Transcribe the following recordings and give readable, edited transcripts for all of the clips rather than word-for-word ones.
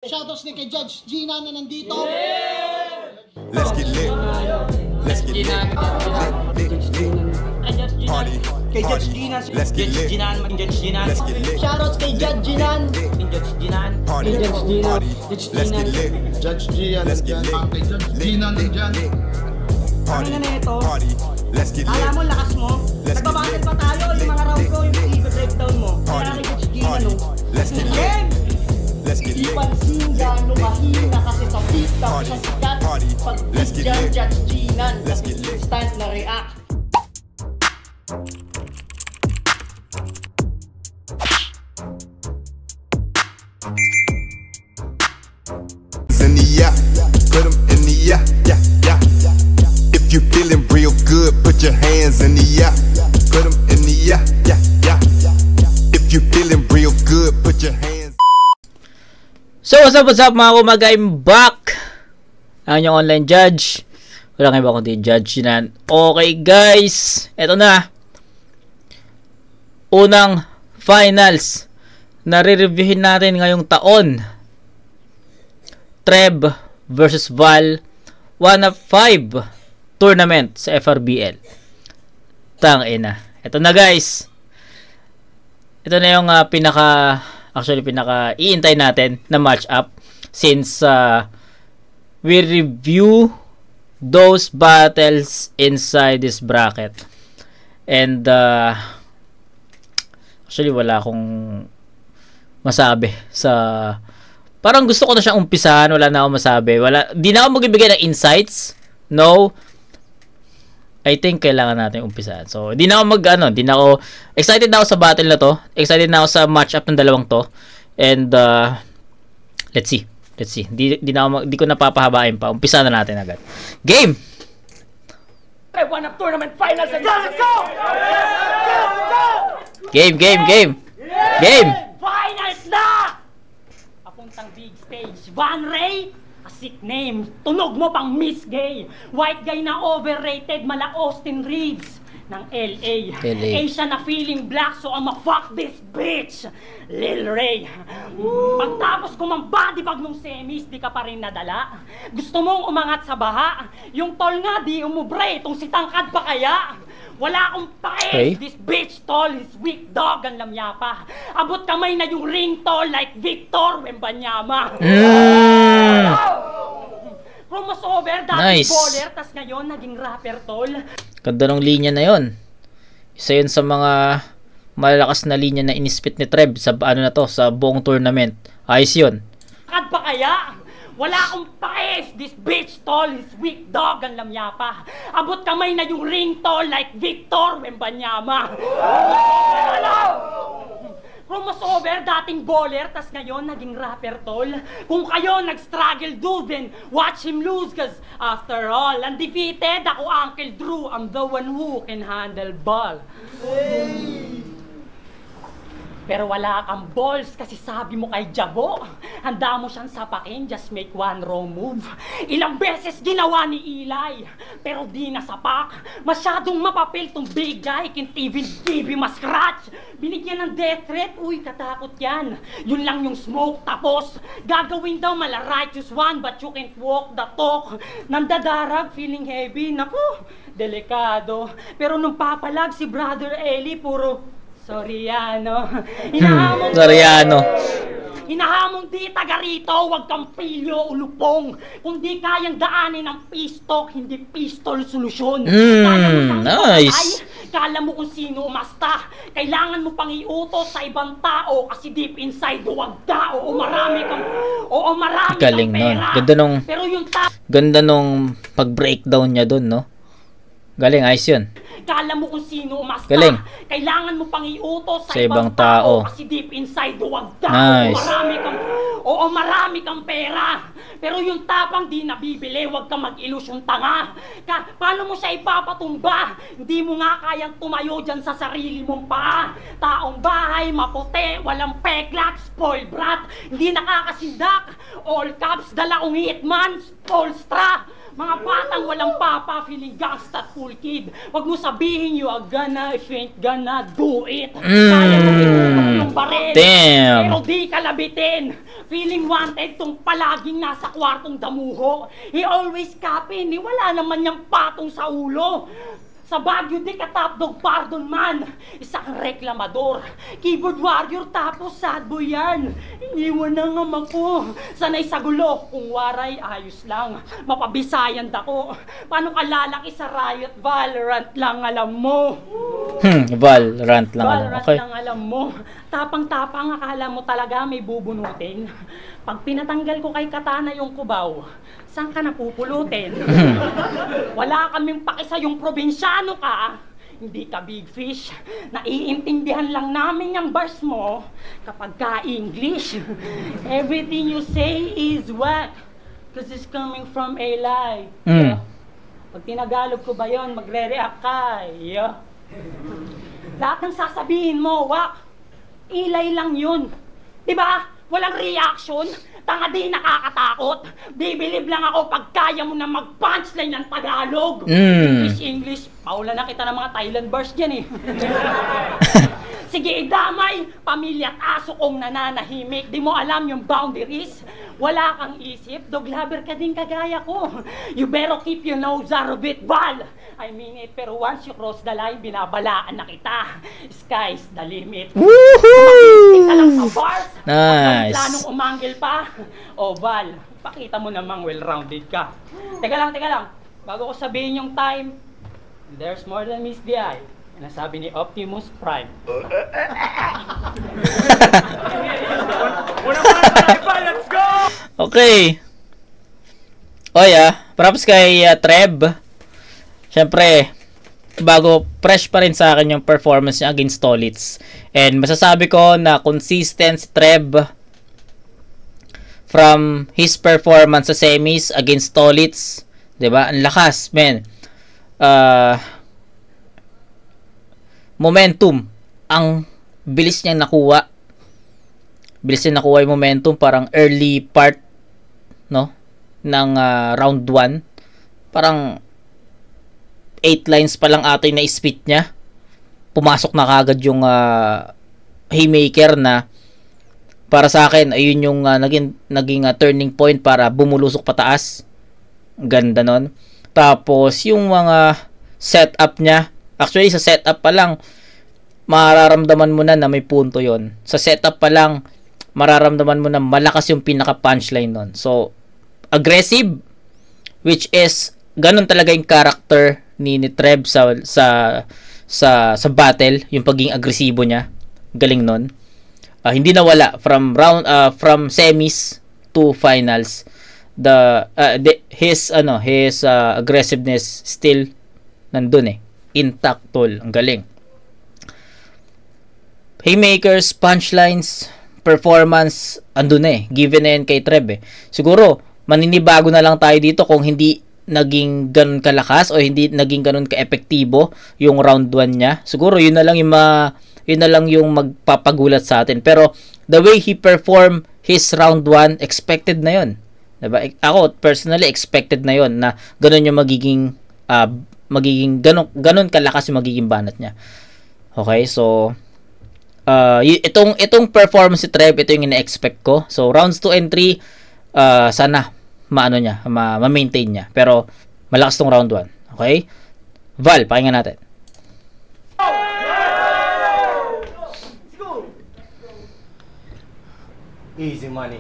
Shoutouts ni kay Judge Gina na nandito. Let's get lit. Let's get lit. Party. Kay Judge Gina. Let's get lit. Let's get lit. Shoutouts kay Judge Gina. Party. Party. Let's get lit. Judge Gian. Let's get lit. Kay Judge Gina nandyan. Party. Ano na ito? Party. Let's get lit. Alam mo, lakas mo. Let's get Nagbabattle lit. pa tayo. Yung mga round ko, yung i-breakdown mo. Party. Kaya kay Judge Gina, Party. no? Let's get lit. Game! Let's get Di lit. pansin gano'ng mahina kasi sa TikTok Party. siya sikat. Party. Pag Let's get dyan lit. Judge Gina, Let's get lit. instant na react. In the yeah, put 'em in the yeah, yeah, yeah. If you feeling real good, put your hands in the yeah, put 'em in the yeah, yeah, yeah. If you feeling real good, put your hands. So what's up mga kumaga, I'm back. Ang yung online judge. Wala kayo ba kundi judge yan. Okay guys, eto na. Unang finals na re-reviewin natin ngayong taon. Treb versus Val, 1 of 5 tournament sa FRBL. Tangina. Ito na guys. Ito na yung pinaka iintay natin na match up since we review those battles inside this bracket. And actually wala akong masabi sa. Parang gusto ko na siyang umpisahan, wala na akong masabi. Di na ako magbibigay ng insights. No. I think kailangan natin umpisahan. So, di na ako excited na ako sa battle na to. Excited na ako sa matchup ng dalawang to. And let's see. Di ko napapahabain pa. Umpisahan na natin agad. Game. One of tournament finals and let's go! Game. Finals na! Papuntang big stage. Van Ray, a sick name. Tunog mo pang Miss Gay. White guy na overrated, mala Austin Reeves ng LA. Asian na feeling black, so I'ma fuck this bitch. Lil Ray. Pagtapos ko mang body bag nung semis, di ka pa rin nadala. Gusto mong umangat sa baha. Yung tol nga di umubre, itong si tangkad pa kaya. Wala akong paes. Okay. This bitch tall is weak dog ang lamya pa. Abot kamay na yung ring tall like Victor Wembanyama. Crossover, dati Nice. baller, tas ngayon naging rapper tol. Ganda ng linya na yon. Isa yun sa mga malalakas na linya na inispit ni Treb sa sa buong tournament. Ayos yun. Kad pa kaya? Wala akong paes. This bitch tall is weak dog ang lamya pa. Abot kamay na yung ring tall like Victor Wembanyama. Crossover, dating baller, tas ngayon naging rapper tol. Kung kayo nag-struggle do, then watch him lose, cause after all, undefeated ako Uncle Drew. I'm the one who can handle ball. Pero wala kang balls kasi sabi mo kay Jabo, handa mo siyang sapakin, just make one wrong move. Ilang beses ginawa ni Eli, pero di nasapak. Masyadong mapapil tong big guy, can't even give him a scratch. Binigyan ng death threat, uy katakot yan. Yun lang yung smoke, tapos gagawin daw mala righteous one, but you can't walk the talk. Nandadarag, feeling heavy, naku, delikado. Pero nung papalag si Brother Eli, puro Soriano. Hinahamon di taga rito, wag kang pilyo o lupong. Kung di kayang daanin ng pistok, hindi pistol solusyon. Nice. Kala mo kung sino umasta. Kailangan mo pang iutos sa ibang tao kasi deep inside wag tao o marami kang Galing nun. pera. Pero yung Ganda nung pag-breakdown niya dun, no? Galing, ayos yun. Kala mo kung sino umasta. Galing. Kailangan mo pang iutos sa ibang ibang tao. kasi deep inside wag tao. Nice. Marami kang pera. Pero yung tapang di nabibili, wag kang mag-ilusyon tanga. Paano mo siya ipapatumba? Hindi mo nga kayang tumayo dyan sa sarili mong paa. Taong bahay, maputi, walang peklat, spoiled brat, hindi nakakasindak. All caps, dala kong hitman, Polstra. Mga batang walang papa, feeling gangsta at cool kid. Wag mo sabihin you are gonna, if you ain't gonna do it. Kaya mo itutok yung baril. Damn. Pero di ka labitin. Feeling wanted tong palaging nasa kwartong damuho. He always copy, ni wala naman niyang patong sa ulo. Sa Baguio di ka top dog, pardon man. Isang reklamador, keyboard warrior tapos sad boy yan. Iniwan ng ama ko, sanay sa gulo. Kung waray, ayos lang, mapabisayan dako. Paano ka lalaki sa Riot? Valorant lang alam mo. Valorant lang. Valorant Okay. lang alam mo. Tapang-tapang akala mo talaga may bubunutin. Pag pinatanggal ko kay Katana yung kubaw, saan ka napupulutin? Wala kaming paki sa yung probinsyano ka. Hindi ka big fish. Naiintindihan lang namin yung bars mo kapag ka-English. Everything you say is whack. Cause it's coming from a lie. Mm. Pag tinagalog ko ba yun, magre-react ka. Yeah. Lahat ng sasabihin mo, wak. Ilay lang yun. Diba? Walang reaction. Tanga di nakakatakot. Bibilib lang ako pag kaya mo na mag-punchline ng Tagalog. English. Paula na kita ng mga Thailand bars dyan eh. Sige, idamay. Pamilya at aso kong nananahimik. Di mo alam yung boundaries. Wala kang isip. Dog lover ka din kagaya ko. You better keep your nose out of it, Val. I mean it, pero once you cross the line, binabalaan na kita. Sky's the limit. Mag-isip ka lang sa bars. Nice. Planong umanggil pa. O Val, pakita mo namang well-rounded ka. Teka lang. Bago ko sabihin yung time, there's more than meets the eye. Nasabi ni Optimus Prime. Okay. Oy, props kay Treb. Siyempre, bago, fresh pa rin sa akin yung performance niya against Stolitz. And masasabi ko na consistent si Treb from his performance sa semis against Stolitz. Diba? Ang lakas, men. Momentum. Ang bilis niyang nakuha. Bilis niyang nakuha yung momentum. Parang early part, no? Ng round 1. Parang 8 lines pa lang ata yung na-spit niya. Pumasok na kagad yung haymaker na para sa akin, ayun yung naging turning point para bumulusok pataas. Ganda nun. Tapos, yung mga setup niya, actually, sa setup pa lang, mararamdaman mo na may punto yon. Sa setup pa lang, mararamdaman mo na malakas yung pinaka-punchline nun. So, aggressive, which is, ganun talaga yung character ni Treb sa battle, yung pagiging agresibo niya. Galing nun. Hindi nawala from semis to finals. His aggressiveness still nandun intact, tol. Ang galing. Haymakers, punchlines, performance, andun given na yan kay Treb Siguro, maninibago na lang tayo dito kung hindi naging ganun kalakas o hindi naging ganun ka-epektibo yung round 1 niya. Siguro, yun na lang yung magpapagulat sa atin. Pero, the way he performed his round 1, expected na yun. Diba? Ako, personally, expected na yun na ganun yung magiging ganun kalakas yung magiging banat niya. Okay, so itong performance si Treb, ito yung ina-expect ko. So rounds 2 and 3 sana ma-maintain niya. Pero malakas tong round 1. Okay? Val, pakinggan natin. Easy money.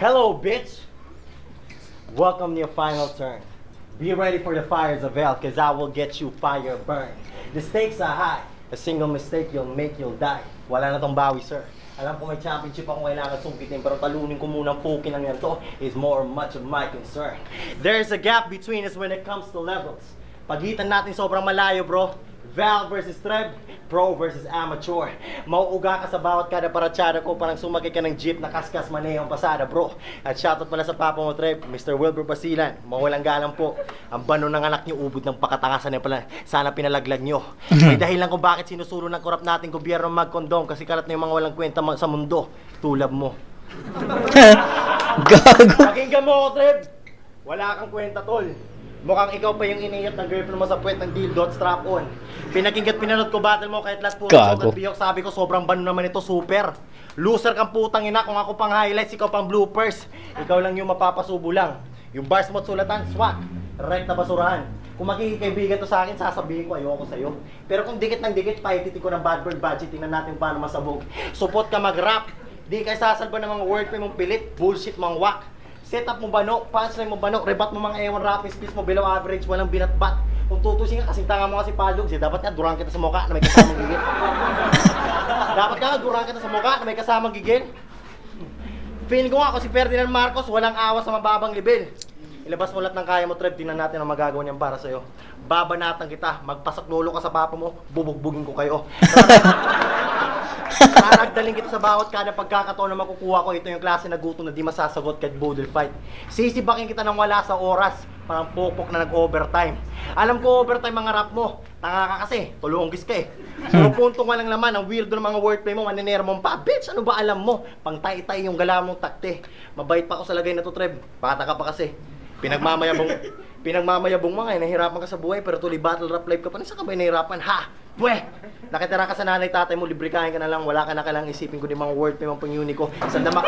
Hello, bitch. Welcome to your final turn. Be ready for the fires of hell, cause I will get you fire burned. The stakes are high. A single mistake you'll die. Wala na tong bawi, sir. Alam ko may championship akong kailangan sungkitin, pero talunin ko munang pukin ang yan to is more much of my concern. There's a gap between us when it comes to levels. Pagitan natin sobrang malayo, bro. Val versus Treb, pro versus amateur. Mauuga ka sa bawat kada paratsada ko, parang sumakay ka ng jeep na kaskas manehong pasada, bro. At shoutout pala sa papa mo, Treb, Mr. Wilbur Basilan. Mawalang galang po. Ang bano ng anak niyo, ubod ng pakatangasan niya pala. Sana pinalaglag niyo. May dahilan kung bakit sinusulo ng korap nating gobyerno magkondom kasi kalat na yung mga walang kwenta sa mundo. Tulad mo. Gago. Pakinggan mo ako, Treb. Wala kang kwenta, tol. Mukhang ikaw pa yung iniyat ng girlfriend mo sa puwet ng dildo at strap-on. Pinakinggat pinanood ko battle mo kahit lahat puro Gago. at biyok. Sabi ko sobrang bano naman ito, super. Loser kang putang ina, kung ako pang highlights, ikaw pang bloopers. Ikaw lang yung mapapasubo lang. Yung bars mo at sulatan, swak. Right na basurahan. Kung makikikaibigan to sa akin, sasabihin ko ayoko sa'yo. Pero kung dikit ng dikit, paititi ko ng bad bird budget. Tingnan natin paano masabog. Support ka mag-rap. Di kayo sasalba ng mga wordplay mong pilit. Bullshit mong whack. Setup mo bano, punchline mo bano, rebat mo mga ewan, rapping skills mo below average, walang binatbat. Kung tutusin ka, kasing tanga mo kasi Paljog, dapat nga durang kita sa mukha na may kasamang gigil. Dapat nga durang kita sa mukha na may kasamang gigil. Feeling ko nga ako si Ferdinand Marcos, walang awa sa mababang level. Ilabas mo lahat ng kaya mo, Trev, tingnan natin ang magagawa niyan para sa'yo. Babanatan kita, magpasaklolo ka sa papa mo, bubugbugin ko kayo. Aragdalin kita sa bawat kada pagkakataon na makukuha ko. Ito yung klase na gutom na di masasagot kahit budel fight. Sisibakin kita ng wala sa oras, parang pokpok na nag-overtime. Alam ko overtime mga rap mo, tanga ka kasi, tulunggis ka eh. Pero puntong walang laman, ang weirdo ng mga wordplay mo, maninero mo pa. Bitch, ano ba alam mo? Pang tay-tay yung gala mong takte. Mabait pa ako sa lagay na to, Trev. Bata ka pa kasi. Pinagmamayabong mga, nahihirapan ka sa buhay, pero tuloy battle rap life ka pa. Saan ka ba nahihirapan? Ha? Pwe! Nakitira ka sa nanay tatay mo, libre kain ka na lang, wala ka na kailangang isipin ko din mga word pa yung pang-uni ko. Sandamak.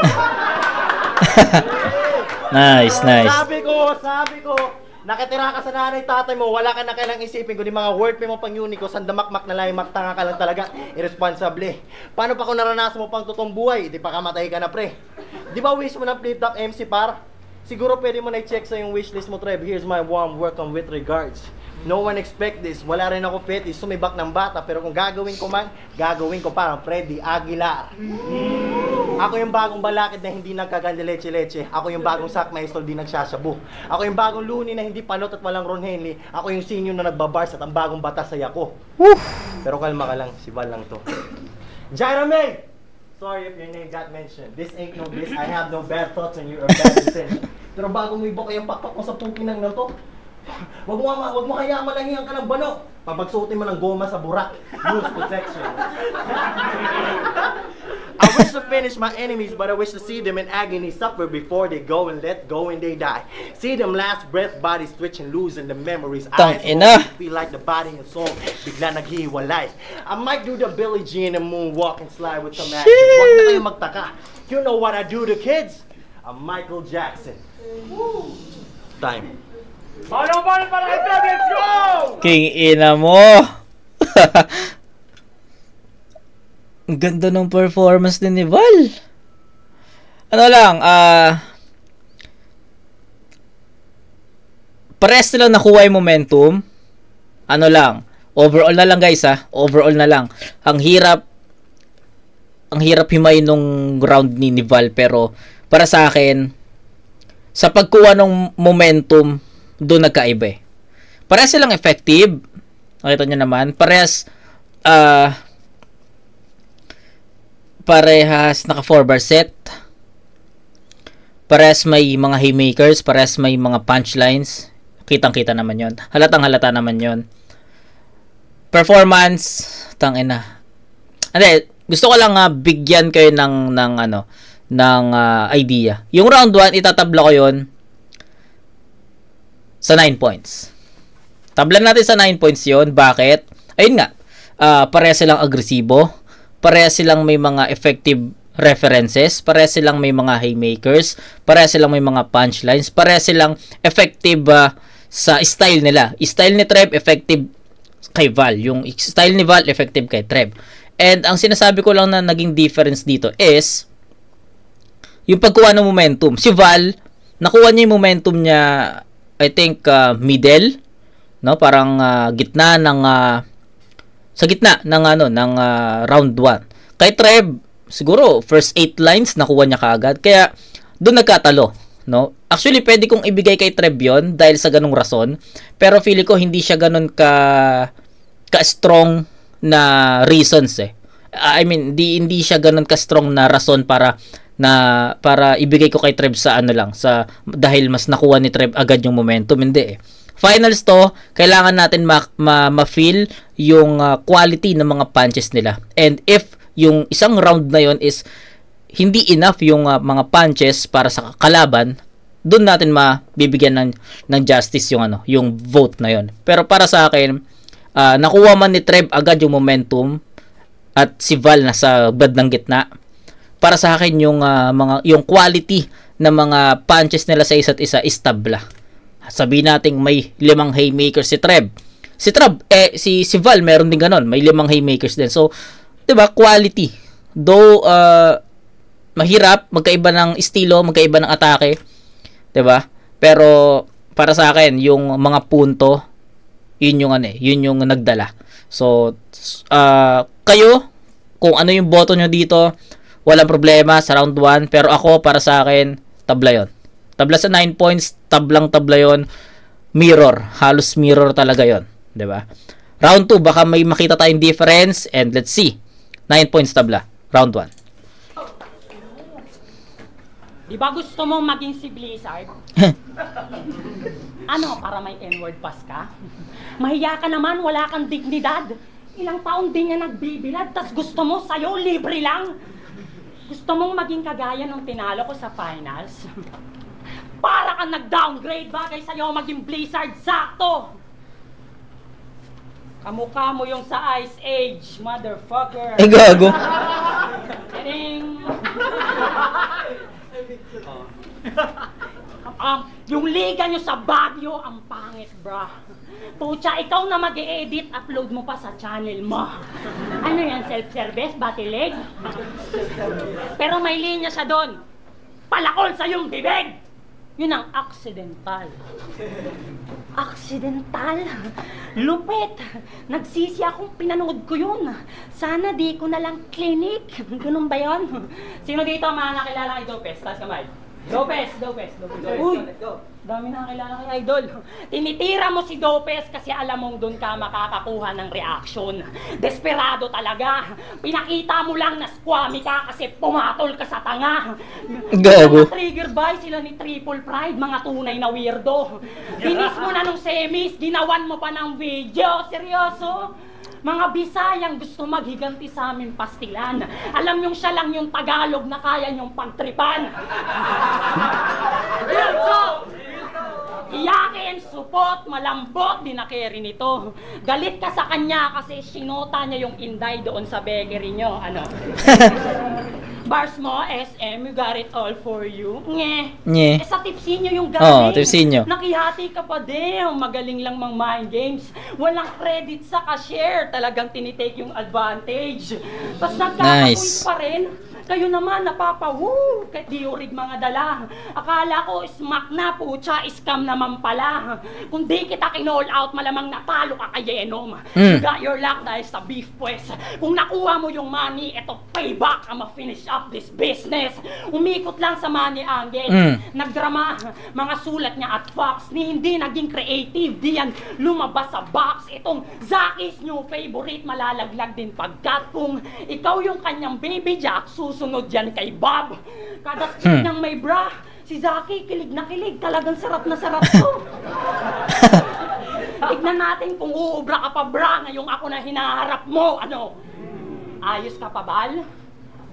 Nice, nice. Sabi ko, nakitira ka sa nanay tatay mo, wala ka na kailangang isipin ko din mga word pa yung pang-uni ko. Sandamakmak na lang, tanga ka lang talaga, irresponsable. Paano pa kung naranasan mo pang totoong buhay? Di pa kamatay ka na, pre. Di ba wish mo na flip-top MC par? Siguro pwede mo na i-check sa yung wishlist mo, Trev. Here's my warm welcome with regards. No one expect this. Wala rin ako fetish, sumibak ng bata. Pero kung gagawin ko man, gagawin ko parang Freddy Aguilar. Ako yung bagong balakid na hindi nagkaganda leche-leche. Ako yung bagong Sak Maestro di nagsasabu. Ako yung bagong Luni na hindi panot at walang Ron Henley. Ako yung senior na nagbabars at ang bagong batas ay ako. Pero kalma ka lang, si Val lang to. Jaira May! Sorry if your name got mentioned. This ain't no bliss. I have no bad thoughts on you or bad intention. Pero bago mo iba ko yung pakpak mo sa pukinang na to, wag mo kaya malangihan ka ng bano. Papagsuotin mo ng goma sa burak. Use protection. I wish to finish my enemies, but I wish to see them in agony suffer before they go and let go and they die. See them last breath, bodies twitching, losing the memories. Eyes feel like the body and soul bigla naghiwalay. I might do the Billie Jean and moonwalk and slide with some action. Wag na kayo magtaka. You know what I do to kids? I'm Michael Jackson. Time. Let's go! King ina mo. Ang ganda ng performance ni Val. Ano lang, pares silang nakuha yung momentum. Ano lang, overall na lang guys overall na lang. Ang hirap himay nung round ni Val, pero para sa akin, sa pagkuha ng momentum, doon nagkaiba eh. Parehas silang effective. Nakita nyo naman. Parehas naka 4-bar set. Parehas may mga haymakers. Parehas may mga punchlines. Kitang-kita naman yon. Halatang-halata naman yon. Performance, tangina. Hindi, gusto ko lang bigyan kayo ng idea. Yung round 1, itatabla ko yon sa 9 points. Tablan natin sa 9 points yon. Bakit? Ayun nga, parehas silang agresibo, parehas silang may mga effective references, parehas silang may mga haymakers, parehas silang may mga punchlines, parehas silang effective sa style nila. Style ni Trev, effective kay Val. Yung style ni Val, effective kay Trev. And ang sinasabi ko lang na naging difference dito is yung pagkuha ng momentum. Si Val, nakuha niya yung momentum niya, I think, middle, no? Parang gitna ng sa gitna ng round 1. Kay Trev, siguro first 8 lines nakuha niya kaagad. Kaya doon nagkatalo, no? Actually, pwede kong ibigay kay Trev 'yon dahil sa ganung rason, pero feeling ko hindi siya ganun ka-strong na reasons eh. I mean, hindi siya ganun ka-strong na rason para ibigay ko kay Trev sa ano lang, sa dahil mas nakuha ni Trev agad yung momentum, hindi eh. Finals to, kailangan natin ma-feel yung quality ng mga punches nila. And if yung isang round na yon is hindi enough yung mga punches para sa kalaban, doon natin mabibigyan ng justice yung vote na yon. Pero para sa akin, nakuha man ni Trev agad yung momentum at si Val nasa bandang gitna. Para sa akin yung quality ng mga punches nila sa isa't isa is tabla. Sabihin natin may 5 haymakers si Trev. Si Val meron din ganon, may 5 haymakers din. So, 'di ba, quality. Though mahirap, magkaiba ng estilo, magkaiba ng atake, 'di ba? Pero para sa akin, yung mga punto, yun yung nagdala. So, kayo kung ano yung boto nyo dito, walang problema sa round 1, pero ako para sa akin, tabla 'yon. Tabla sa 9 points, tablang-tabla yon. Mirror, halos mirror talaga yon, 'di ba? Round 2 baka may makita tayong difference, and let's see. 9 points tabla, round 1. Di ba gusto mong maging si Blizzard? Ano, para may N-word pass ka? Mahiya ka naman, wala kang dignidad. Ilang taon din niya nagbibilad, tas gusto mo sa'yo libre lang. Gusto mong maging kagaya nung tinalo ko sa finals? Para kang nag-downgrade, bagay sa'yo maging Blizzard, sakto! Kamukha mo yung sa Ice Age, motherfucker. Ay, gago. Kidding. Yung liga nyo sa Baguio, ang pangit, bra. Pucha, ikaw na mag-e-edit, upload mo pa sa channel mo. Ano yan, self-service, batileg? Pero may linya siya doon. Palakol sa yung bibig! Yun ang accidental. Accidental? Lupit! Nagsisi akong pinanood ko yun. Sana di ko na lang clinic. Ganun ba yun? Sino dito mga nakilala kay Dopes? Taas kamay. Dopes. Uy! Dami nakakilala kay Idol. Tinitira mo si Dopes kasi alam mong doon ka makakakuha ng reaction. Desperado talaga. Pinakita mo lang na squammy ka kasi pumatol ka sa tanga. Gago. Trigger by sila ni Triple Pride, mga tunay na weirdo. Binis mo na nung semis, ginawan mo pa ng video. Seryoso? Mga Bisayang gusto maghiganti sa amin pastilan. Alam yung siya lang yung Tagalog na kaya nyong pagtripan. Iyakin, supot, malambot, di na carry nito. Galit ka sa kanya kasi sinota niya yung Inday doon sa bakery nyo. Ano? Bars mo, SM, you got it all for you. Nye. Sa tipsinyo yung galing. Tipsinyo. Nakihati ka pa din. Magaling lang mang mind games. Walang credit sa cashier. Talagang tinitake yung advantage. Tapos nagkakapoint pa rin. Kayo naman napapawoo, kahit di urig mga dala. Akala ko smack na, pucha, scam naman pala. Kung di kita kinall out, malamang natalo ka kay Yenom. You got your luck dahil sa beef pues. Kung nakuha mo yung money, eto payback, I'ma finish up this business. Umikot lang sa money angle. Nagdrama, mga sulat niya at Fox, ni hindi naging creative. Di yan lumabas sa box. Itong Zaki's new favorite, malalaglag din pagkat kung ikaw yung kanyang baby jack, sunod yan kay Bob. Kada spin ng may bra, si Zaki kilig na kilig. Talagang sarap na sarap to. Tignan natin kung uubra ka pa bra ngayong ako na hinaharap mo. Ano? Ayos ka pa, Bal?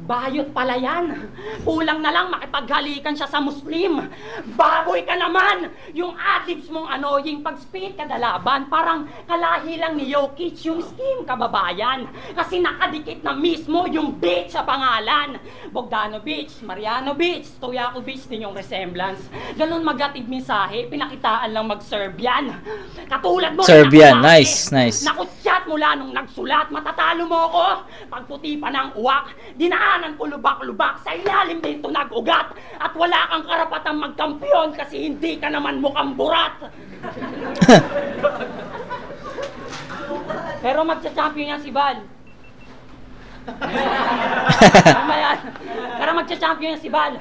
Bayot pala yan. Kulang na lang makipaghalikan siya sa Muslim. Baboy ka naman! Yung adlibs mong annoying pag-spit kada laban, parang kalahi lang ni Jokic yung scheme, kababayan. Kasi nakadikit na mismo yung bitch sa pangalan. Bogdanovic, Marjanovic, Stojakovic din yung resemblance. Ganun magatid mensahe, pinakitaan lang mag-serve yan. Katulad mo, Serbian, nice. Nakutyat mula nung nagsulat, matatalo mo ko. Pagputi pa ng uwak, dinaanan ko lubak-lubak, sa ilalim din ito nag-ugat. At wala kang karapatang magkampiyon kasi hindi ka naman mukhang burat. Pero magcha-champion yan si Val. Tama yan. Pero magcha-champion yan si Val.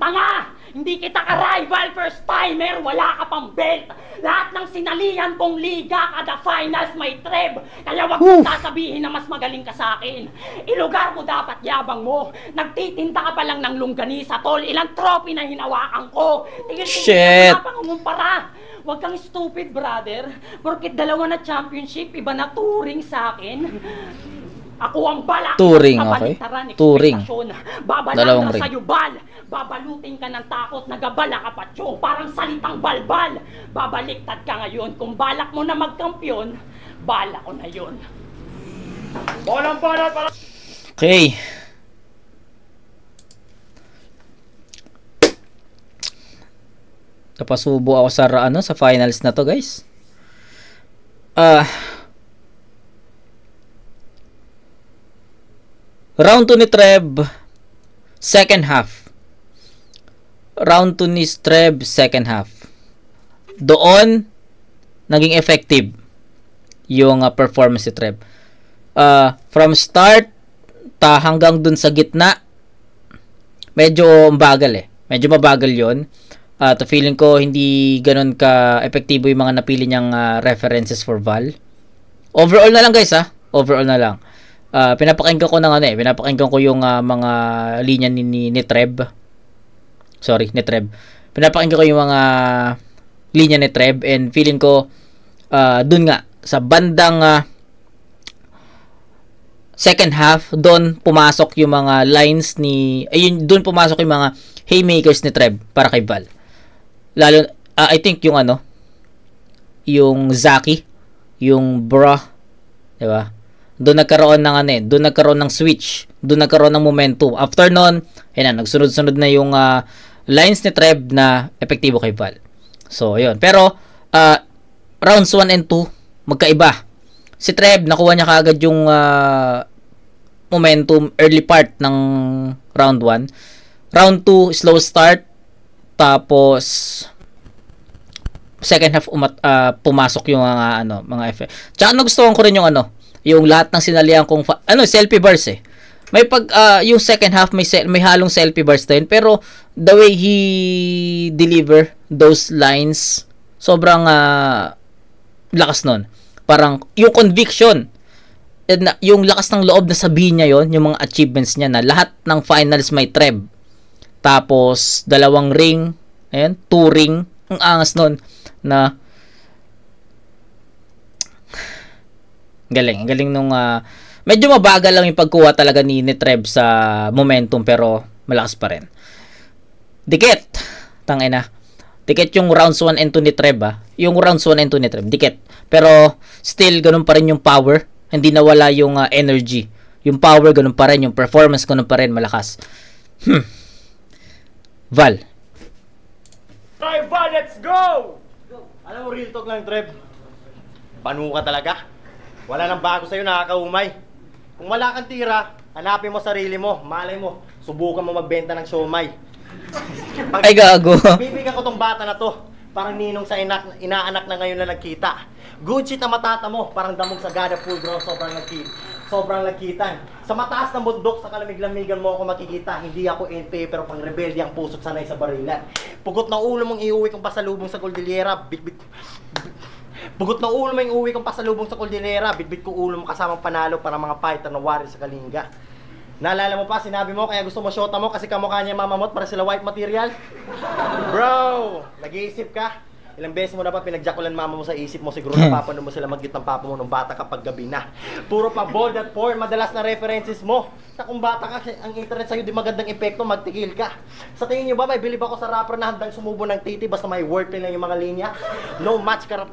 Tanga! Hindi kita ka-rival, first timer, wala ka pang belt. Lahat ng sinalihan kong liga, kada finals may treb. Kaya wag mong sasabihin na mas magaling ka sa akin. Ilugar mo dapat yabang mo. Nagtitinda ka pa lang ng longganisa, tol. Ilang trophy na hinawakan ko. Shit. Tigil-tigil ka pang umumpara. Huwag kang stupid, brother. Porkit dalawa na championship, iba na touring sa akin. Ako ang bala. Touring, okay. Touring. Dalawang Babalang ring. sa'yo, bal. Babalutin ka ng takot, nagabala ka pa, tiyong. Parang salitang balbal. Babaliktad ka ngayon. Kung balak mo na magkampiyon, balak ko na yun. Balang-balat para... Okay. Napasubo ako sa sa finals na to, guys. Round 2 ni Treb, second half. Round 2 ni Treb, second half. Doon, naging effective yung performance ni Treb. From start, hanggang dun sa gitna, medyo mabagal eh. Medyo mabagal yun. Feeling ko, hindi ganun ka-epektibo yung mga napili niyang references for Val. Overall na lang, guys, Overall na lang. Pinapakinggan ko pinapakinggan ko yung mga linya ni Treb. Sorry, ni Treb. Pinapakinggan ko yung mga linya ni Treb and feeling ko dun nga sa bandang second half doon pumasok yung mga lines doon pumasok yung mga haymakers ni Treb para kay Val. Lalo I think yung yung Zaki, yung bra, 'di ba? Doon nagkaroon ng switch, doon nagkaroon ng momentum. After nun, nagsunod-sunod na yung lines ni Treb na epektibo kay Val. So, ayun. Pero, rounds 1 and 2, magkaiba. Si Treb, nakuha niya kaagad yung momentum early part ng round 1. Round 2, slow start. Tapos, second half, pumasok yung mga effect. Tsaka nagustuhan ko rin yung lahat ng sinalihan kong selfie bars eh. May yung second half may halong selfie bars din, pero the way he deliver those lines, sobrang lakas nun. Parang yung conviction, yung lakas ng loob na sabihin niya yon, yung mga achievements niya na lahat ng finals may Treb. Tapos 2 ring, ayan, 2 ring, ang angas nun na galing nung medyo mabagal lang yung pagkuha talaga ni Treb sa momentum pero malakas pa rin. Dikit. Tangina. Dikit yung rounds 1 and 2 ni Treb Yung rounds 1 and 2 ni Treb, dikit. Pero still ganun pa rin yung power. Hindi nawala yung energy. Yung power ganun pa rin, yung performance ganun pa rin, malakas. Val. Try Val, let's go! Alam mo, real talk lang, Treb. Banu ka talaga. Wala nang bago sa'yo, nakakaumay. Kung wala kang tira, hanapin mo sarili mo. Malay mo, subukan mo magbenta ng siomay. Ay, gago. Bibigyan ko tong bata na to. Parang ninong sa inaanak na ngayon na nagkita. Good shit na matata mo. Parang damog sa gada full ground, sobrang nagkitan. Sa mataas ng bundok, sa kalamig-lamigan mo ako makikita. Hindi ako NPA pero pang rebelde ang puso't sanay sa barilan. Pugot na ulo mong iuwi kong pasalubong sa Cordillera. Pugot na ulo mo yung uwi kong pasalubong sa Cordillera. Bitbit ko ulo mo kasamang panalo para mga fighter na warrior sa Kalinga. Naalala mo pa, sinabi mo kaya gusto mo shota mo kasi kamukha niya mamamot para sila white material? Bro, nag-iisip ka? Ilang beses mo na pa pinagjakulan mama mo sa isip mo, siguro napapanood mo sila mag-git ng papa mo nung bata kapag gabi na. Puro pa bold at porn, madalas na references mo. Sa kung bata ka, ang internet sa'yo di magandang epekto, magtigil ka. Sa tingin nyo ba, may bilib ako sa rapper na handang sumubo ng titi basta may wordplay lang yung mga linya? No match ka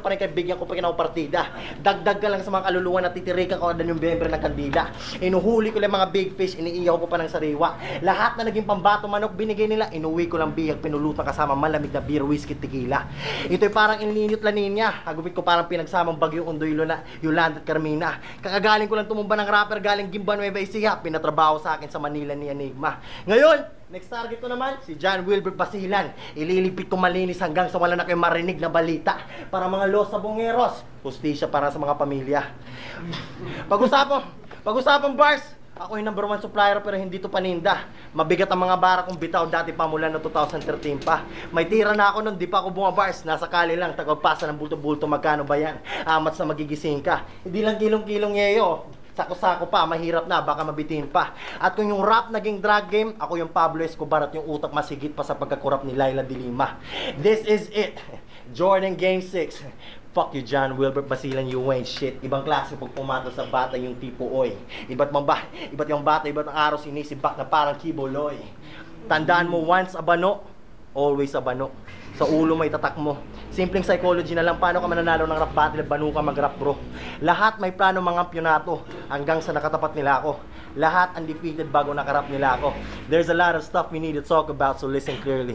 pa rin kaibigan ko pag partida. Dagdag ka lang sa mga kaluluwa na titirikan ko dan yung bembre ng kandila. Inuhuli ko lang mga big fish, iniiyaw ko pa ng sariwa. Lahat na naging pambato manok, binigay nila, inuwi ko lang bihag, pinulutan kasama malamig na beer, whiskey, tequila. Ito'y parang ininit la ninya. Hagupit ko parang pinagsamang bagyong Undoy Yolanda at Carmina. Kakagaling ko lang tumumba ng rapper galing Gimba Nueva Ecija. Pinatrabaho sa akin sa Manila ni Enigma. Ngayon, next target ko naman, si John Wilbert Basilan. Ililipit ko malinis hanggang sa wala na kayong marinig na balita. Para mga los sa bungeros. Hustisya para sa mga pamilya. Pag-usapang bars, Ako yung number 1 supplier pero hindi to paninda. Mabigat ang mga bara kong bitaw dati pa mula no 2013 pa. May tira na ako nun, di pa ako bumabars. Nasa kali lang, tagapasa ng bulto-bulto, magkano ba yan? Amat sa magigising ka. Hindi lang kilong-kilong yeyo. Sako-sako pa, mahirap na, baka mabitin pa. At kung yung rap naging drag game, ako yung Pablo Escobar at yung utak masigit pa sa pagkakurap ni Laila de Lima. This is it. Jordan Game 6. Fuck you, John Wilbert Basilan, you ain't shit. Ibang klase pag pumato sa bata yung tipo, oy. Iba't yung bata, iba't ang araw sinisibak na parang kiboloy. Tandaan mo, once abano, always abano. Sa ulo may tatak mo. Simpleng psychology na lang, paano ka mananalo ng rap battle, banu ka mag-rap bro. Lahat may plano mga kampyonato, hanggang sa nakatapat nila ako. Lahat undefeated bago nakarap nila ako. There's a lot of stuff we need to talk about, so listen clearly.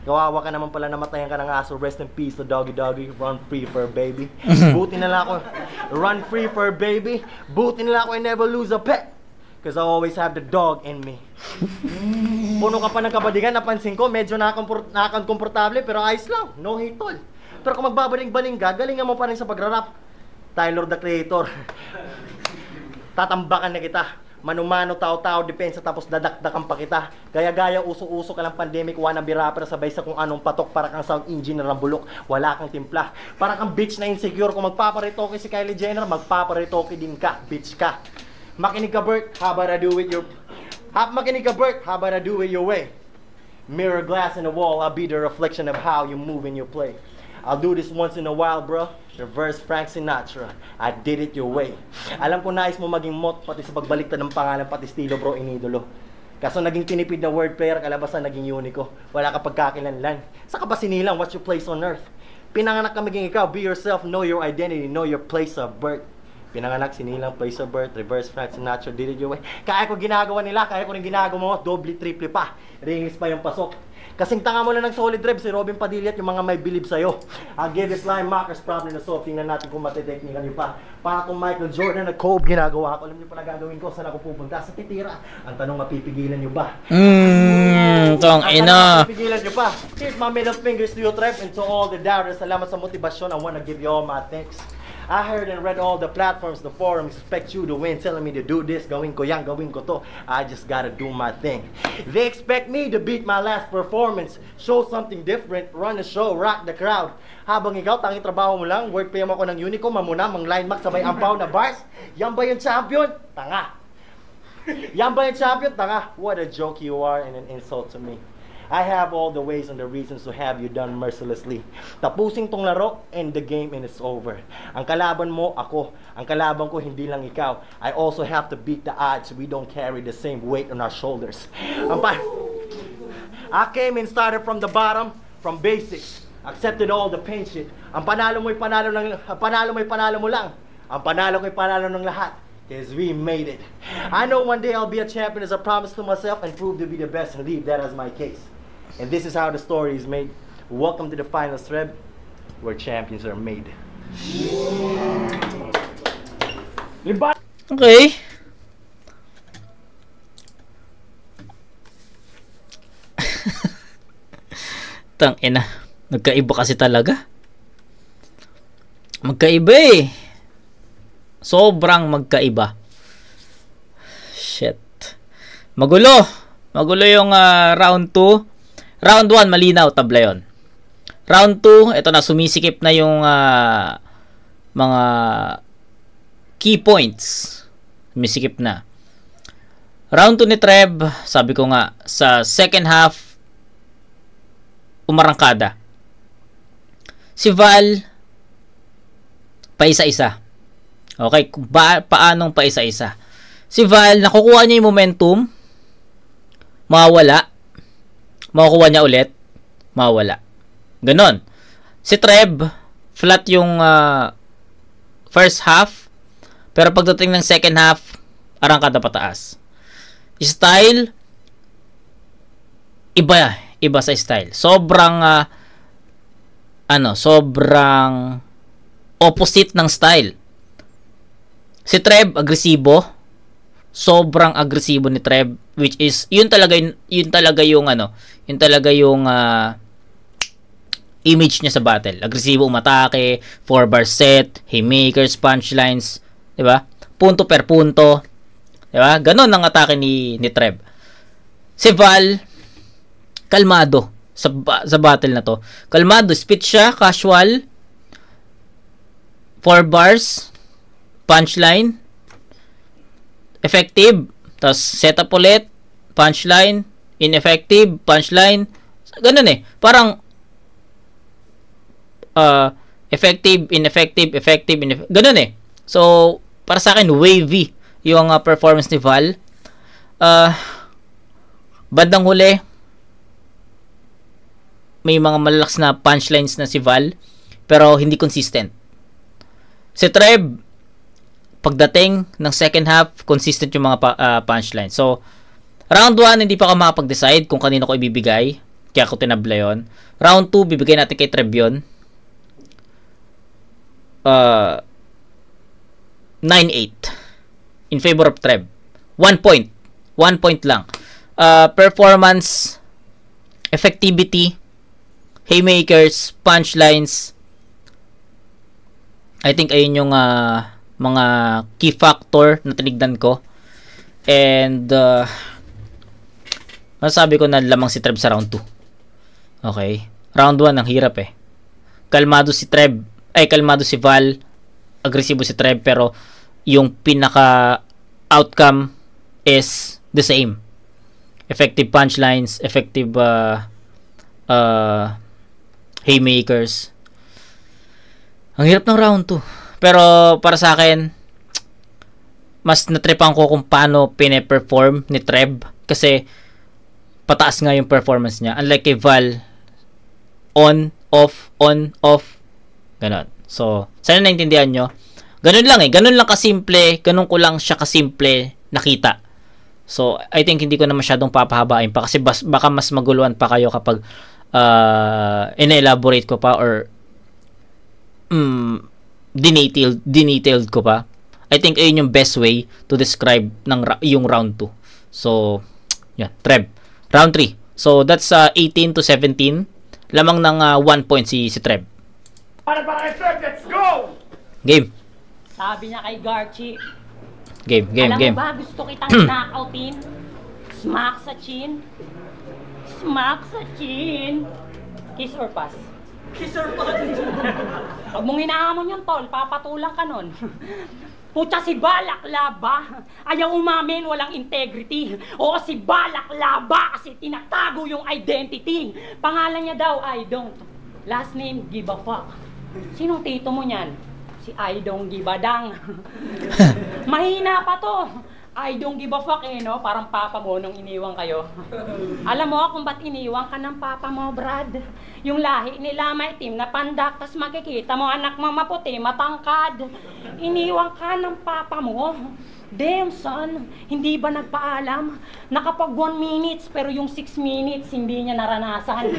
Kawawa ka naman pala, namatayan ka ng aso. Rest in peace to Doggy Doggy. Run free for baby. Buti na lang ako. Run free for baby. Buti na lang ako I never lose a pet. Cause I always have the dog in me. Puno ka pa ng kabadigan. Napansin ko, medyo nakakomportable. Pero ayos lang. No hate tol. Pero kung magbabaling-baling ka, galingan mo pa rin sa pagrarap. Tyler the Creator. Tatambakan na kita. Mano-mano, tao-tao, depensa, tapos dadakdakan pa kita. Gaya-gaya, uso-uso ka lang pandemic, wannabe rapper, sabay sa kung anong patok, para kang sound engineer ng bulok, wala kang timpla. Para kang bitch na insecure, kung magpaparitoke si Kylie Jenner, magpaparitoke din ka, bitch ka. Makinig ka, Bert, how about I do it your... Makinig ka, Bert, how about I do it your way? Mirror glass in the wall, I'll be the reflection of how you move in your play. I'll do this once in a while, bro. Reverse Frank Sinatra. I did it your way. Alam ko nais mo maging mot, pati sa pagbaliktad ng pangalan, pati estilo bro, inidolo. Kaso naging tinipid na word player, kalabasan naging unico. Wala ka pagkakilanlan. Saka ba sinilang, what's your place on earth? Pinanganak ka maging ikaw, be yourself, know your identity, know your place of birth. Pinanganak, sinilang, place of birth, reverse Frank Sinatra, did it your way. Kaya ko ginagawa nila, kaya ko rin ginagawa mo, doble, triple pa. Ringis pa yung pasok. Kasing tanga mo lang ng solid rev, si Robin Padilla at yung mga may believe sa'yo. I'll give this line markers probably na soft. Tingnan natin kung matiteknikan nyo pa. Para kung Michael Jordan at Kobe ginagawa ko. Alam nyo pa na gagawin ko, saan ako pupunta? Sa titira. Ang tanong, mapipigilan nyo ba? Tong ina. Mapipigilan nyo pa. Here's my middle fingers to your trap and to all the doubters. Salamat sa motivasyon. I wanna give you all my thanks. I heard and read all the platforms, the forums, expect you to win, telling me to do this, gawin ko yan, gawin ko to. I just gotta do my thing. They expect me to beat my last performance, show something different, run the show, rock the crowd. Habang ikaw, tanging trabaho mo lang, word pay mo ako ng Unico, mamuna, mang line max, sabay ampaw na bars. Yan ba yung champion? Tanga. Yan ba yung champion? Tanga. What a joke you are and an insult to me. I have all the ways and the reasons to have you done mercilessly. Tapusin tong laro and the game and it's over. Ang kalaban mo, ako. Ang kalaban ko, hindi lang ikaw. I also have to beat the odds. We don't carry the same weight on our shoulders. I came and started from the bottom, from basics. Accepted all the pain shit. Ang panalo mo'y panalo mo lang. Ang panalo ko'y panalo ng lahat. Cause we made it. I know one day I'll be a champion as I promised to myself and prove to be the best and leave that as my case. And this is how the story is made. Welcome to the finals, Reb, where champions are made. Okay. Tang ina. Nagkaiba kasi talaga. Magkaiba eh. Sobrang magkaiba. Shit. Magulo. Magulo yung round 2. Round 1, malinaw, tabla yun. Round 2, ito na, sumisikip na yung mga key points. Sumisikip na. Round 2 ni Treb, sabi ko nga, sa second half, umarangkada. Si Val, paisa-isa. Okay, paanong paisa-isa? Si Val, nakukuha niya yung momentum, mawawala, makukuha niya ulit, mawawala. Ganon. Si Treb, flat yung first half, pero pagdating ng second half, arangkada pataas. Style, iba sa style. Sobrang, sobrang opposite ng style. Si Treb, agresibo. Sobrang agresibo ni Treb, which is yun talaga yung image niya sa battle. Agresibo umatake, 4-bar set, haymakers, punchlines, 'di ba? Punto per punto. Diba? Ganon ang atake ni Trev. Si Val, kalmado sa battle na to. Kalmado, spit siya, casual, 4 bars, punchline, effective, tapos setup ulit, punchline, ineffective, punchline, ganun eh. Parang effective, ineffective, ganun eh. So, para sa akin, wavy yung performance ni Val. Bandang huli, may mga malalakas na punchlines na si Val, pero hindi consistent. Si Trev, pagdating ng second half, consistent yung mga punchline. So, round 1, hindi pa ako makapag-decide kung kanino ko ibibigay. Kaya ako tinabla yun. Round 2, bibigay natin kay Trev yun. 9-8 in favor of Trev. 1 point. 1 point lang. Performance, effectivity, haymakers, punchlines, I think ayun yung mga key factor na tinignan ko. And masasabi ko na lamang si Trev sa round 2. Okay. Round 1 ang hirap eh. Kalmado si Trev, kalmado si Val, agresibo si Trev, pero yung pinaka outcome is the same. Effective punchlines, effective haymakers. Ang hirap ng round 2. Pero para sa akin, mas natripan ko kung paano pine-perform ni Trev, kasi pataas nga yung performance niya. Unlike kay Val, on, off, ganon. So, sana naintindihan nyo. Ganon lang eh. Ganon lang kasimple. Ganon ko lang siya kasimple nakita. So, I think hindi ko na masyadong papahabain pa, kasi baka mas maguluhan pa kayo kapag ina-elaborate ko pa or dinetailed ko pa. I think ayun yung best way to describe yung round 2. So, yan. Trev. Round 3. So, that's 18 to 17. Lamang ng 1 point si Trev. Para kay Trev, let's go! Game. Sabi niya kay Garchi, Game. alam mo ba, gusto kitang knockoutin? Smack sa chin. Kiss or pass? Kiss or pass? Pag mong hinahamon yung tol, papatulang ka nun. Pucha, si Balaklava, ayaw umamin, walang integrity. O si Balaklava, kasi tinatago yung identity. Pangalan niya daw, I don't. Last name, give a fuck. Sinong tito mo niyan? Si I don't give a dang. Mahina pa to. I don't give a fuck no? Parang papa mo nung iniwan kayo. Alam mo kung ba't iniwan ka ng papa mo, Brad? Yung lahi nila may itim na pandak, tas makikita mo anak mo maputi, matangkad. Iniwan ka ng papa mo. Damn son, hindi ba nagpaalam? Nakapag 1 minutes pero yung 6 minutes hindi niya naranasan.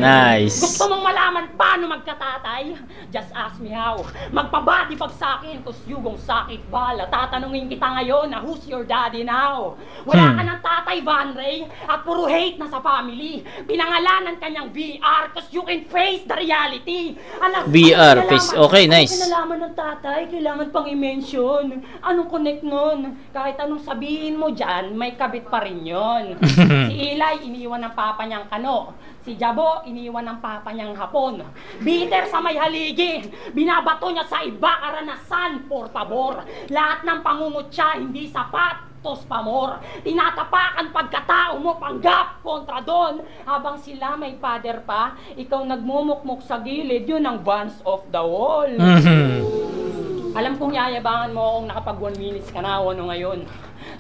Nice. Gusto mong malaman paano magkatatay? Just ask me how. Magpabody pag sa akin, cause you gon' sakit bala. Tatanungin kita ngayon na who's your daddy now? Wala ka ng tatay, Van Ray, at puro hate na sa family. Pinangalanan kanyang VR cause you can face the reality. Anak, VR face, okay, nice. Kinalaman ng tatay, kailangan pang i-mention. Anong connect nun? Kahit anong sabihin mo dyan, may kabit pa rin yun. Si Eli, iniwan ng papa niyang kano. Si Jabo, iniwan ng papa niyang hapon. Bitter sa may haligi, binabato niya sa iba karanasan, por favor. Lahat ng pangungutya, hindi sapat. Pamor, tinatapakan pagkatao mo, panggap kontra doon. Habang sila may father pa, ikaw nagmumukmuk sa gilid, yun ang Vans of the Wall. Alam kong yayabangan mo kung nakapag 1 minutes ka na, ano ngayon.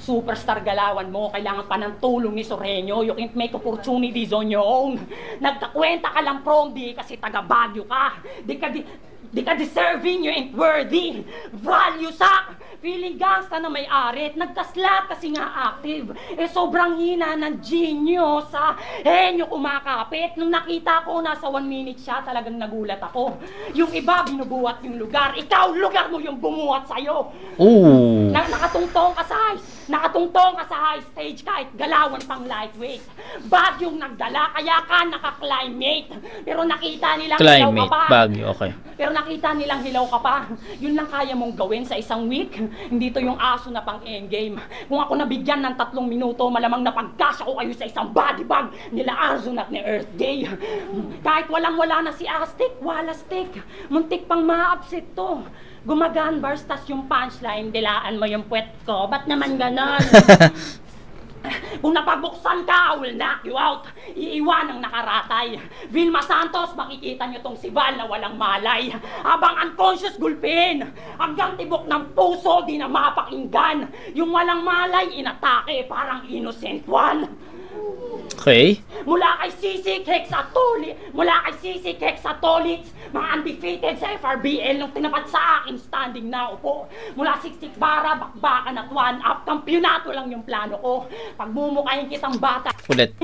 Superstar galawan mo, kailangan pa ng tulong ni Soreño. You can't make opportunities on your own. Nagkakwenta ka lang promdi kasi taga Baguio ka. Di ka deserving, you ain't worthy. Value suck. Feeling gangsta na may arit. Nagkaslat kasi nga active. Sobrang hina ng genyo sa henyo kumakapit. Nung nakita ko nasa 1 minute siya, talagang nagulat ako. Yung iba binubuhat yung lugar. Ikaw, lugar mo yung bumuhat sa'yo. Ooh. Nakatungtong ka sa ice. Nakatungtong ka sa high stage kahit galawan pang lightweight. Bagyong nagdala kaya ka naka-climate. Pero nakita nilang hilaw ka Climate, pa. Baguio, okay. Pero nakita nilang hilaw ka pa. Yun lang kaya mong gawin sa isang week. Hindi to yung aso na pang endgame. Kung ako nabigyan ng 3 minuto, malamang napagkasya ko kayo sa isang body bag nila Arzon at ni Earth Day. Kahit walang-wala na si Aztec, Walastic. Muntik pang ma-upset to. Gumagaan bars, tas yung punchline, dilaan mo yung puwet ko. Ba't naman ganon? Kung napabuksan ka, I will knock you out. Iiwan ang nakaratay. Vilma Santos, makikita nyo tong si Val na walang malay. Habang unconscious gulpin. Hanggang tibok ng puso, di na mapakinggan. Yung walang malay, inatake, parang innocent one. Okay. Mula kay Sisik Hexatolits, mga undefeated sa FRBL nung tinapat sa akin standing na upo. Mula Siksik Bara, bakbakan at 1-up, kampyonato lang yung plano ko. Pagmumukhain kitang bata. Ulit.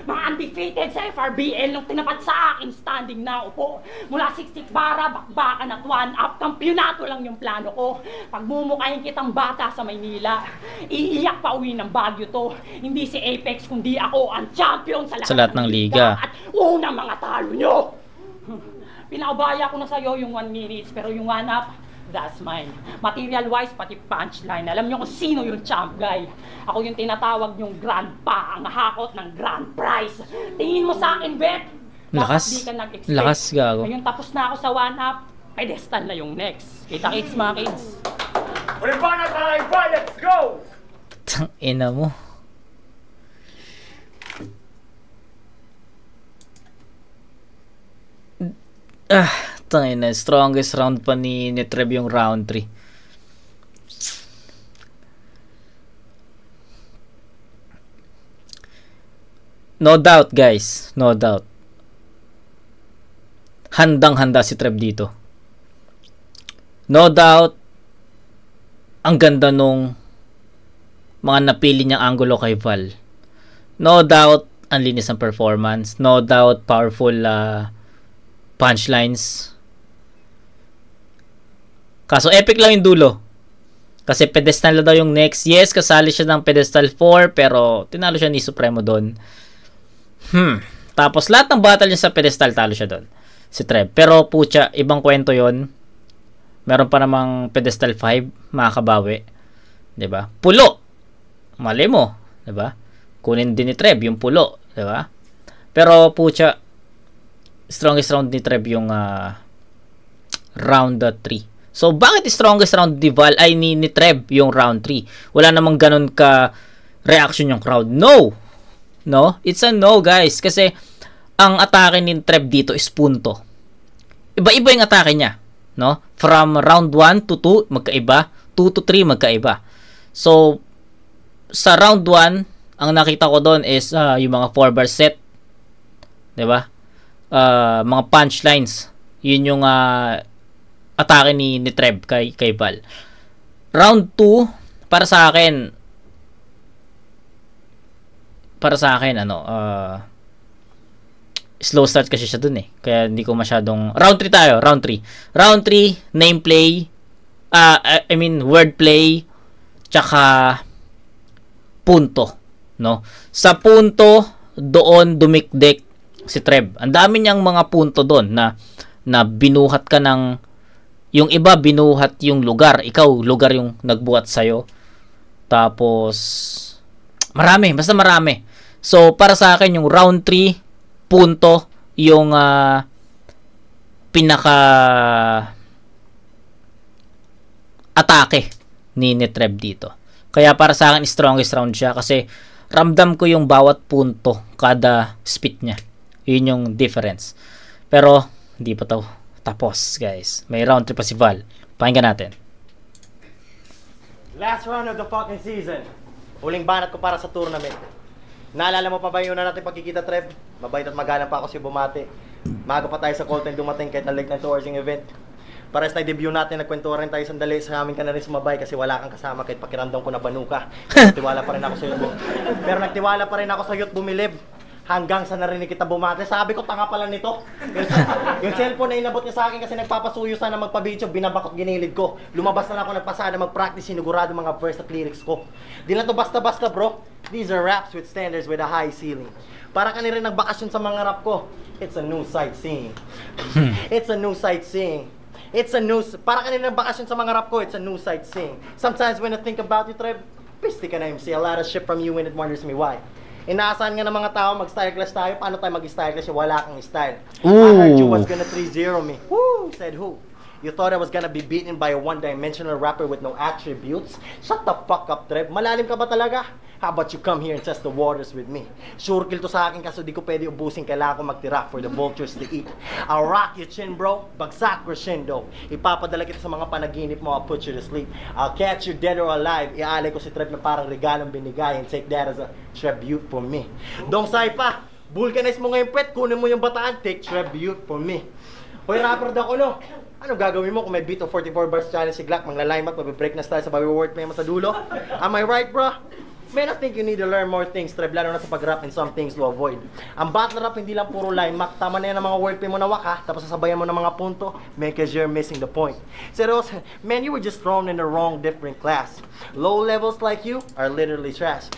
Mga undefeated sa FRBL nung tinapat sa akin standing na upo. Mula Siksik Bara, bakbakan at 1-up, kampyonato lang yung plano ko. Pagmumukhain kitang bata sa Maynila. Iiyak pa uwi ng Baguio to. Hindi si Apex kundi ako ang champion sa lahat ng liga. At unang mga talo nyo. Pinakabaya ko na sa'yo yung 1 minutes, pero yung 1-up, that's mine. Material-wise, pati punchline. Alam nyo kung sino yung champ guy. Ako yung tinatawag yung grandpa, ang hakot ng grand prize. Tingin mo sa akin, Bet? Lakas. Di ka nag-expect. Lakas, gago. Ngayon tapos na ako sa 1-up, pedestal na yung next. Kita kids, mga kids. Ulit ba na tayo? Let's go! Tang ina mo. Tangina, strongest round pa ni Trev yung round 3. No doubt, guys. No doubt. Handang-handa si Trev dito. No doubt, ang ganda nung mga napili niyang angulo kay Val. No doubt, ang linis ng performance. No doubt, powerful punchlines. Kaso epic lang yung dulo. Kasi pedestal na daw yung next. Yes, kasali siya ng pedestal 4, pero tinalo siya ni Supremo doon. Tapos lahat ng battle niya sa pedestal, talo siya doon. Si Trev. Pero pucha, ibang kwento yon. Meron pa namang pedestal 5, makakabawi. 'Di ba? Pulo. Mali mo, 'di ba? Kunin din ni Trev yung pulo, 'di ba? Pero pucha, strongest round ni Trev yung round 3. So, bakit strongest round ni Val ay ni Trev yung round 3? Wala namang ganun ka reaction yung crowd. No! No? It's a no, guys. Kasi, ang atake ni Trev dito is punto. Iba-iba yung atake niya. No? From round 1 to 2, magkaiba. 2 to 3, magkaiba. So, sa round 1, ang nakita ko doon is yung mga 4-bar set. 'Di ba? Mga punchlines. Yun yung atake ni Trev kay Val. Round 2, para sa akin slow start kasi siya dun eh. Kaya hindi ko masyadong round 3 tayo, round 3. Round 3, nameplay, wordplay, tsaka punto, no? Sa punto, doon dumikdik si Trev. Ang dami niyang mga punto doon na binuhat ka ng, yung iba binuhat yung lugar, ikaw lugar yung nagbuhat sa'yo. Tapos basta marami. So para sa akin yung round 3 punto yung pinaka atake ni Trev dito. Kaya para sa akin strongest round siya kasi ramdam ko yung bawat punto kada spit niya. Yun yung difference. Pero, hindi pa to tapos, guys. May round 3 pa si Val. Pakinggan natin. Last round of the fucking season. Huling banat ko para sa tournament. Naalala mo pa ba yung una natin pagkikita, Trev? Mabait at magalang pa ako si Bumati. Maaga pa tayo sa Colton dumating kahit na late ng touring event. Pares na debut natin, nagkwento rin tayo sandali. Sa amin ka na rin sumabay kasi wala kang kasama kahit pakiramdam ko na banuka. Nagtiwala pa rin ako sa iyo. Pero nagtiwala pa rin ako sa iyo at bumilib. Hanggang sa narinig kita bumate, sabi ko tanga pala nito. Yung cellphone na inabot niya sa akin kasi nagpapasuyo sana magpa-video, binabakot ginilid ko. Lumabas na lang ako nagpasada magpractice, sinigurado mga verse at lyrics ko. Di lang to basta-basta bro. These are raps with standards with a high ceiling. Para ka rin nagbakasyon sa mga rap ko. It's a new sightseeing. It's a new sightseeing. It's a new... Para ka rin nagbakasyon sa mga rap ko, it's a new sightseeing. Sometimes when I think about you, Trev, piste ka na MC. A lot of shit from you and it wonders me why. Inaasahan nga ng mga tao mag-style clash tayo. Paano tayo mag-style clash? Wala kang style. I heard you was gonna 3-0 me. Woo! Said who? You thought I was gonna be beaten by a one-dimensional rapper with no attributes? Shut the fuck up, Trev. Malalim ka ba talaga? How about you come here and test the waters with me? Sure kill to sa akin kaso di ko pwede ubusin. Kailangan ko magtira for the vultures to eat. I'll rock your chin, bro. Bagsak crescendo. Ipapadala kita sa mga panaginip mo. I'll put you to sleep. I'll catch you dead or alive. Iaalay ko si Trev na parang regalong binigay and take that as a tribute for me. Dong say pa, vulcanize mo ngayon pet. Kunin mo yung bataan. Take tribute for me. Hoy rapper daw ko no. Ano gagawin mo kung may beat of 44 bars challenge si Glock? Manglalime at mabibreak na style sa bawi-word may mo sa dulo? Am I right, bro? Man, I think you need to learn more things, Trev, lalo na sa pag-rap and some things to avoid. Ang battle rap hindi lang puro line, Mac, tama na yan ang mga wordplay mo na waka, tapos sasabayan mo ng mga punto, man, cause you're missing the point. Seryoso, man, you were just thrown in the wrong different class. Low levels like you are literally trash.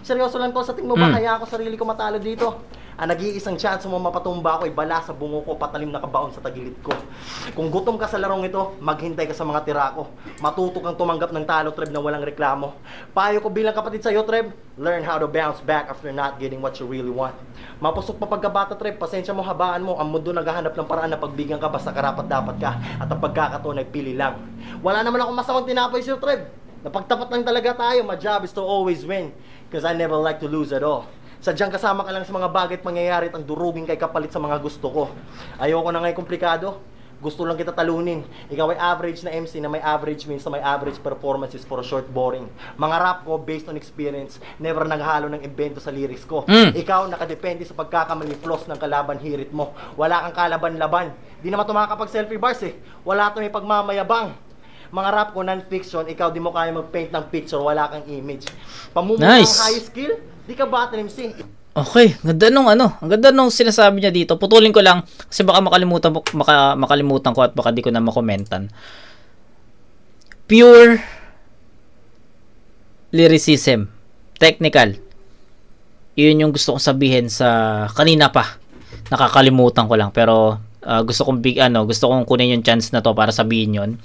Seryoso lang to, sa tingin mo ba kaya ako sarili ko matalo dito? Ang nag-iisang chance mo mapatumba ako, ibala sa bungo ko, patalim na kabaon sa tagilid ko. Kung gutom ka sa larong ito, maghintay ka sa mga tira ko. Matuto kang tumanggap ng talo, Trev, na walang reklamo. Payo ko bilang kapatid sa'yo, Trev, learn how to bounce back after not getting what you really want. Mapusok pa pagkabata, Trev, pasensya mo, habaan mo. Ang mundo naghahanap ng paraan na pagbigyan ka basta karapat-dapat ka. At ang pagkakataon ay pili lang. Wala naman akong masamang tinapay sa'yo, Trev. Napagtapat lang talaga tayo. My job is to always win. Cause I never like to lose at all. Sadyang kasama ka lang sa mga bagay at mangyayari at ang durugin kay kapalit sa mga gusto ko. Ayoko na nga'y komplikado. Gusto lang kita talunin. Ikaw ay average na MC na may average wins na may average performances for a short boring. Mga rap ko based on experience. Never naghalo ng invento sa lyrics ko. Ikaw nakadepende sa pagkakamali flaws ng kalaban hirit mo. Wala kang kalaban-laban. Di naman tumakapag selfie bars eh. Wala to may pagmamayabang. Mga rap ko non-fiction, ikaw di mo kaya mag-paint ng picture, wala kang image. Pamumuno ng high skill, di ka battle MC. Okay, ganda nung ano, ang ganda nung sinasabi niya dito. Putulin ko lang kasi baka makalimutan ko at baka di ko na makomentan. Pure lyricism, technical. Yun yung gusto kong sabihin sa kanina pa. Nakakalimutan ko lang pero gusto kong kunin yung chance na to para sabihin yun.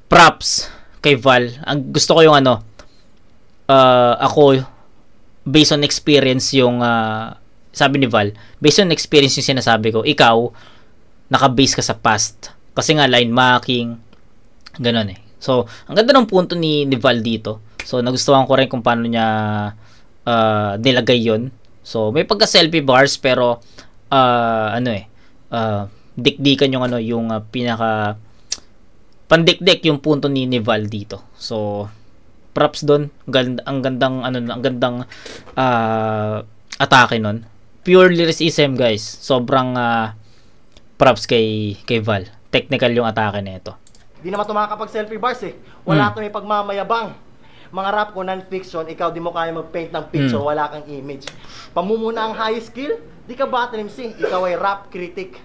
Props kay Val. Ang gusto ko yung ako based on experience yung sabi ni Val, based on experience yung sinasabi ko, ikaw naka-base ka sa past. Kasi nga line marking ganun eh. So, ang ganda ng punto ni Val dito. So, nagustuhan ko rin kung paano niya nilagay yon. So, may pagka-selfie bars pero dikdikan yung yung pinaka pandikdik yung punto ni Val dito. So, props doon. Ang gandang atake nun. Pure lyricism, guys. Sobrang props kay Val. Technical yung atake nito. Di naman tumakapag selfie bars eh. Wala to may pagmamayabang. Mga rap ko non-fiction, ikaw di mo kaya mag-paint ng picture, wala kang image. Pamumuna ang high skill, di ka battle MC. Ikaw ay rap critic.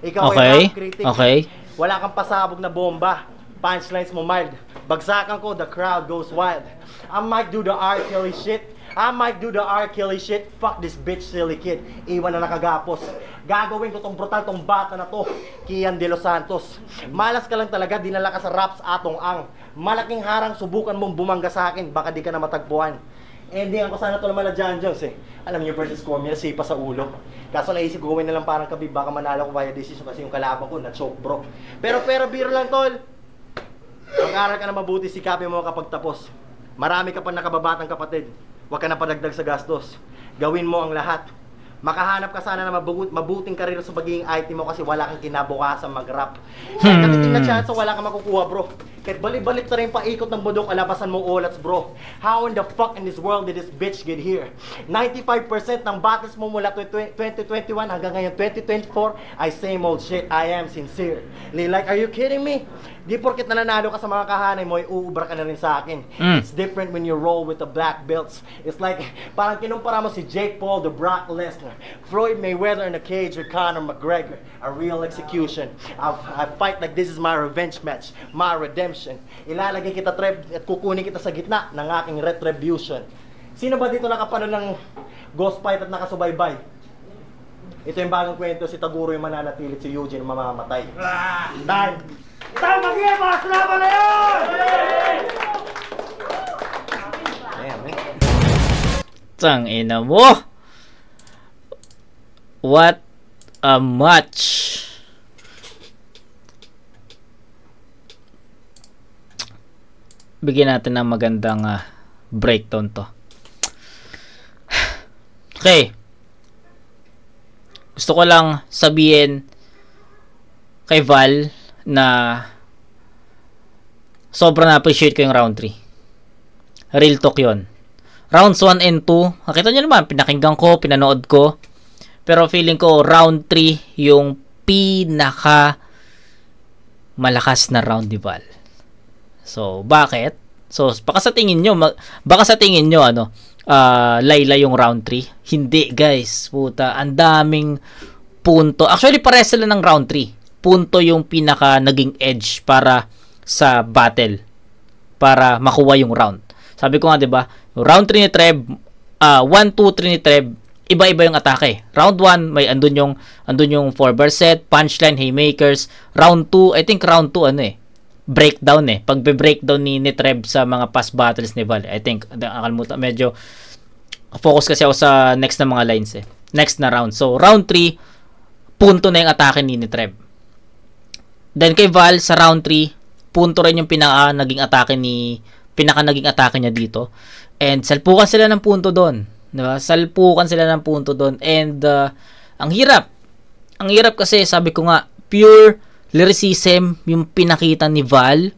Ikaw ay rap critic. Okay. Wala kang pasabog na bomba. Punchlines mo mild. Bagsakan ko, the crowd goes wild. I might do the R. Kelly shit. I might do the R. Kelly shit. Fuck this bitch silly kid. Iwan na nakagapos. Gagawin ko tong brutal tong bata na to. Kian de Los Santos. Malas ka lang talaga, dinala ka sa raps atong ang. Malaking harang, subukan mong bumangga sa akin. Baka di ka na matagpuan. Ending ako sana to naman na John Jones eh. Alam niyo versus Cormier, sipa sa ulo. Kaso naisip ko gawin na lang parang kabib, baka manalo ko via decision kasi yung kalaban ko na-choke bro. Pero biro lang tol. Mag-aral ka na mabuti, sikapin mo kapag tapos. Marami ka pa nakababatang kapatid. Huwag ka na padagdag sa gastos. Gawin mo ang lahat. Makahanap ka sana na mabuting karir sa pagiging IT mo kasi wala kang kinabukasan mag-rap. Kahit katiting na chance, wala kang makukuha, bro. Kahit balik-balik na rin paikot ng bundok, alabasan mo ulats, bro. How in the fuck in this world did this bitch get here? 95% ng battles mo mula 2021 hanggang ngayon 2024 ay same old shit. I am sincere. Like, are you kidding me? Di porket nananalo ka sa mga kahanay mo, ay uubra ka na rin sa akin. It's different when you roll with the black belts. It's like, parang kinumpara mo si Jake Paul, the Brock Lesnar, Floyd Mayweather in a cage with Conor McGregor. A real execution. I fight like this is my revenge match, my redemption. Ilalagay kita treb at kukunin kita sa gitna ng aking retribution. Sino ba dito nakapanood ng Ghost Fight at nakasubaybay? Ito yung bagong kwento, si Taguro yung mananatilit, si Eugene mamamatay. Time! Time mag-iba! Mga salamat na yun! Tang ina mo! What a match! Bigyan natin ng magandang breakdown to. Okay. Gusto ko lang sabihin kay Val na sobrang na-appreciate ko yung round 3. Real talk yun. Rounds 1 and 2, nakita nyo naman, pinakinggan ko, pinanood ko. Pero feeling ko, round 3 yung pinaka malakas na round ni Val. So, bakit? So, baka sa tingin nyo, layla yung round 3. Hindi, guys. Puta, ang daming punto. Actually, pares sila ng round 3. Punto yung pinaka naging edge para sa battle. Para makuha yung round. Sabi ko nga, diba? Round 3 ni Treb, 1, 2, 3 ni Treb, iba-iba yung atake. Round 1, may andun yung 4-bar set, punchline, haymakers. Round 2, I think round 2, breakdown Pagbe-breakdown ni Treb sa mga past battles ni Val. I think, nakalimutan, medyo focus kasi ako sa next na mga lines Next na round. So, round 3, punto na yung atake ni Treb. Then kay Val, sa round 3, punto rin yung pinaka naging atake niya dito. And salpukan sila ng punto doon. Diba? Salpukan sila ng punto doon. And ang hirap. Ang hirap kasi, sabi ko nga, pure lyricism yung pinakita ni Val.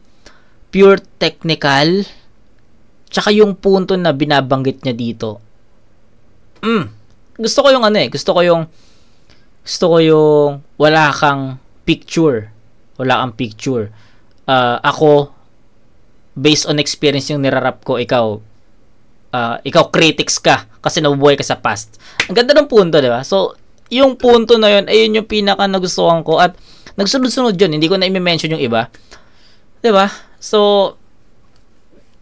Pure technical. Tsaka yung punto na binabanggit niya dito. Gusto ko yung wala kang picture. Ako, based on experience yung nirarap ko, ikaw critics ka kasi nabubuhay ka sa past. Ang ganda ng punto, di ba? So, yung punto na yun, ayun yung pinaka nagustuhan ko at nagsunod-sunod yun. Hindi ko na i-mention yung iba. Di ba? So,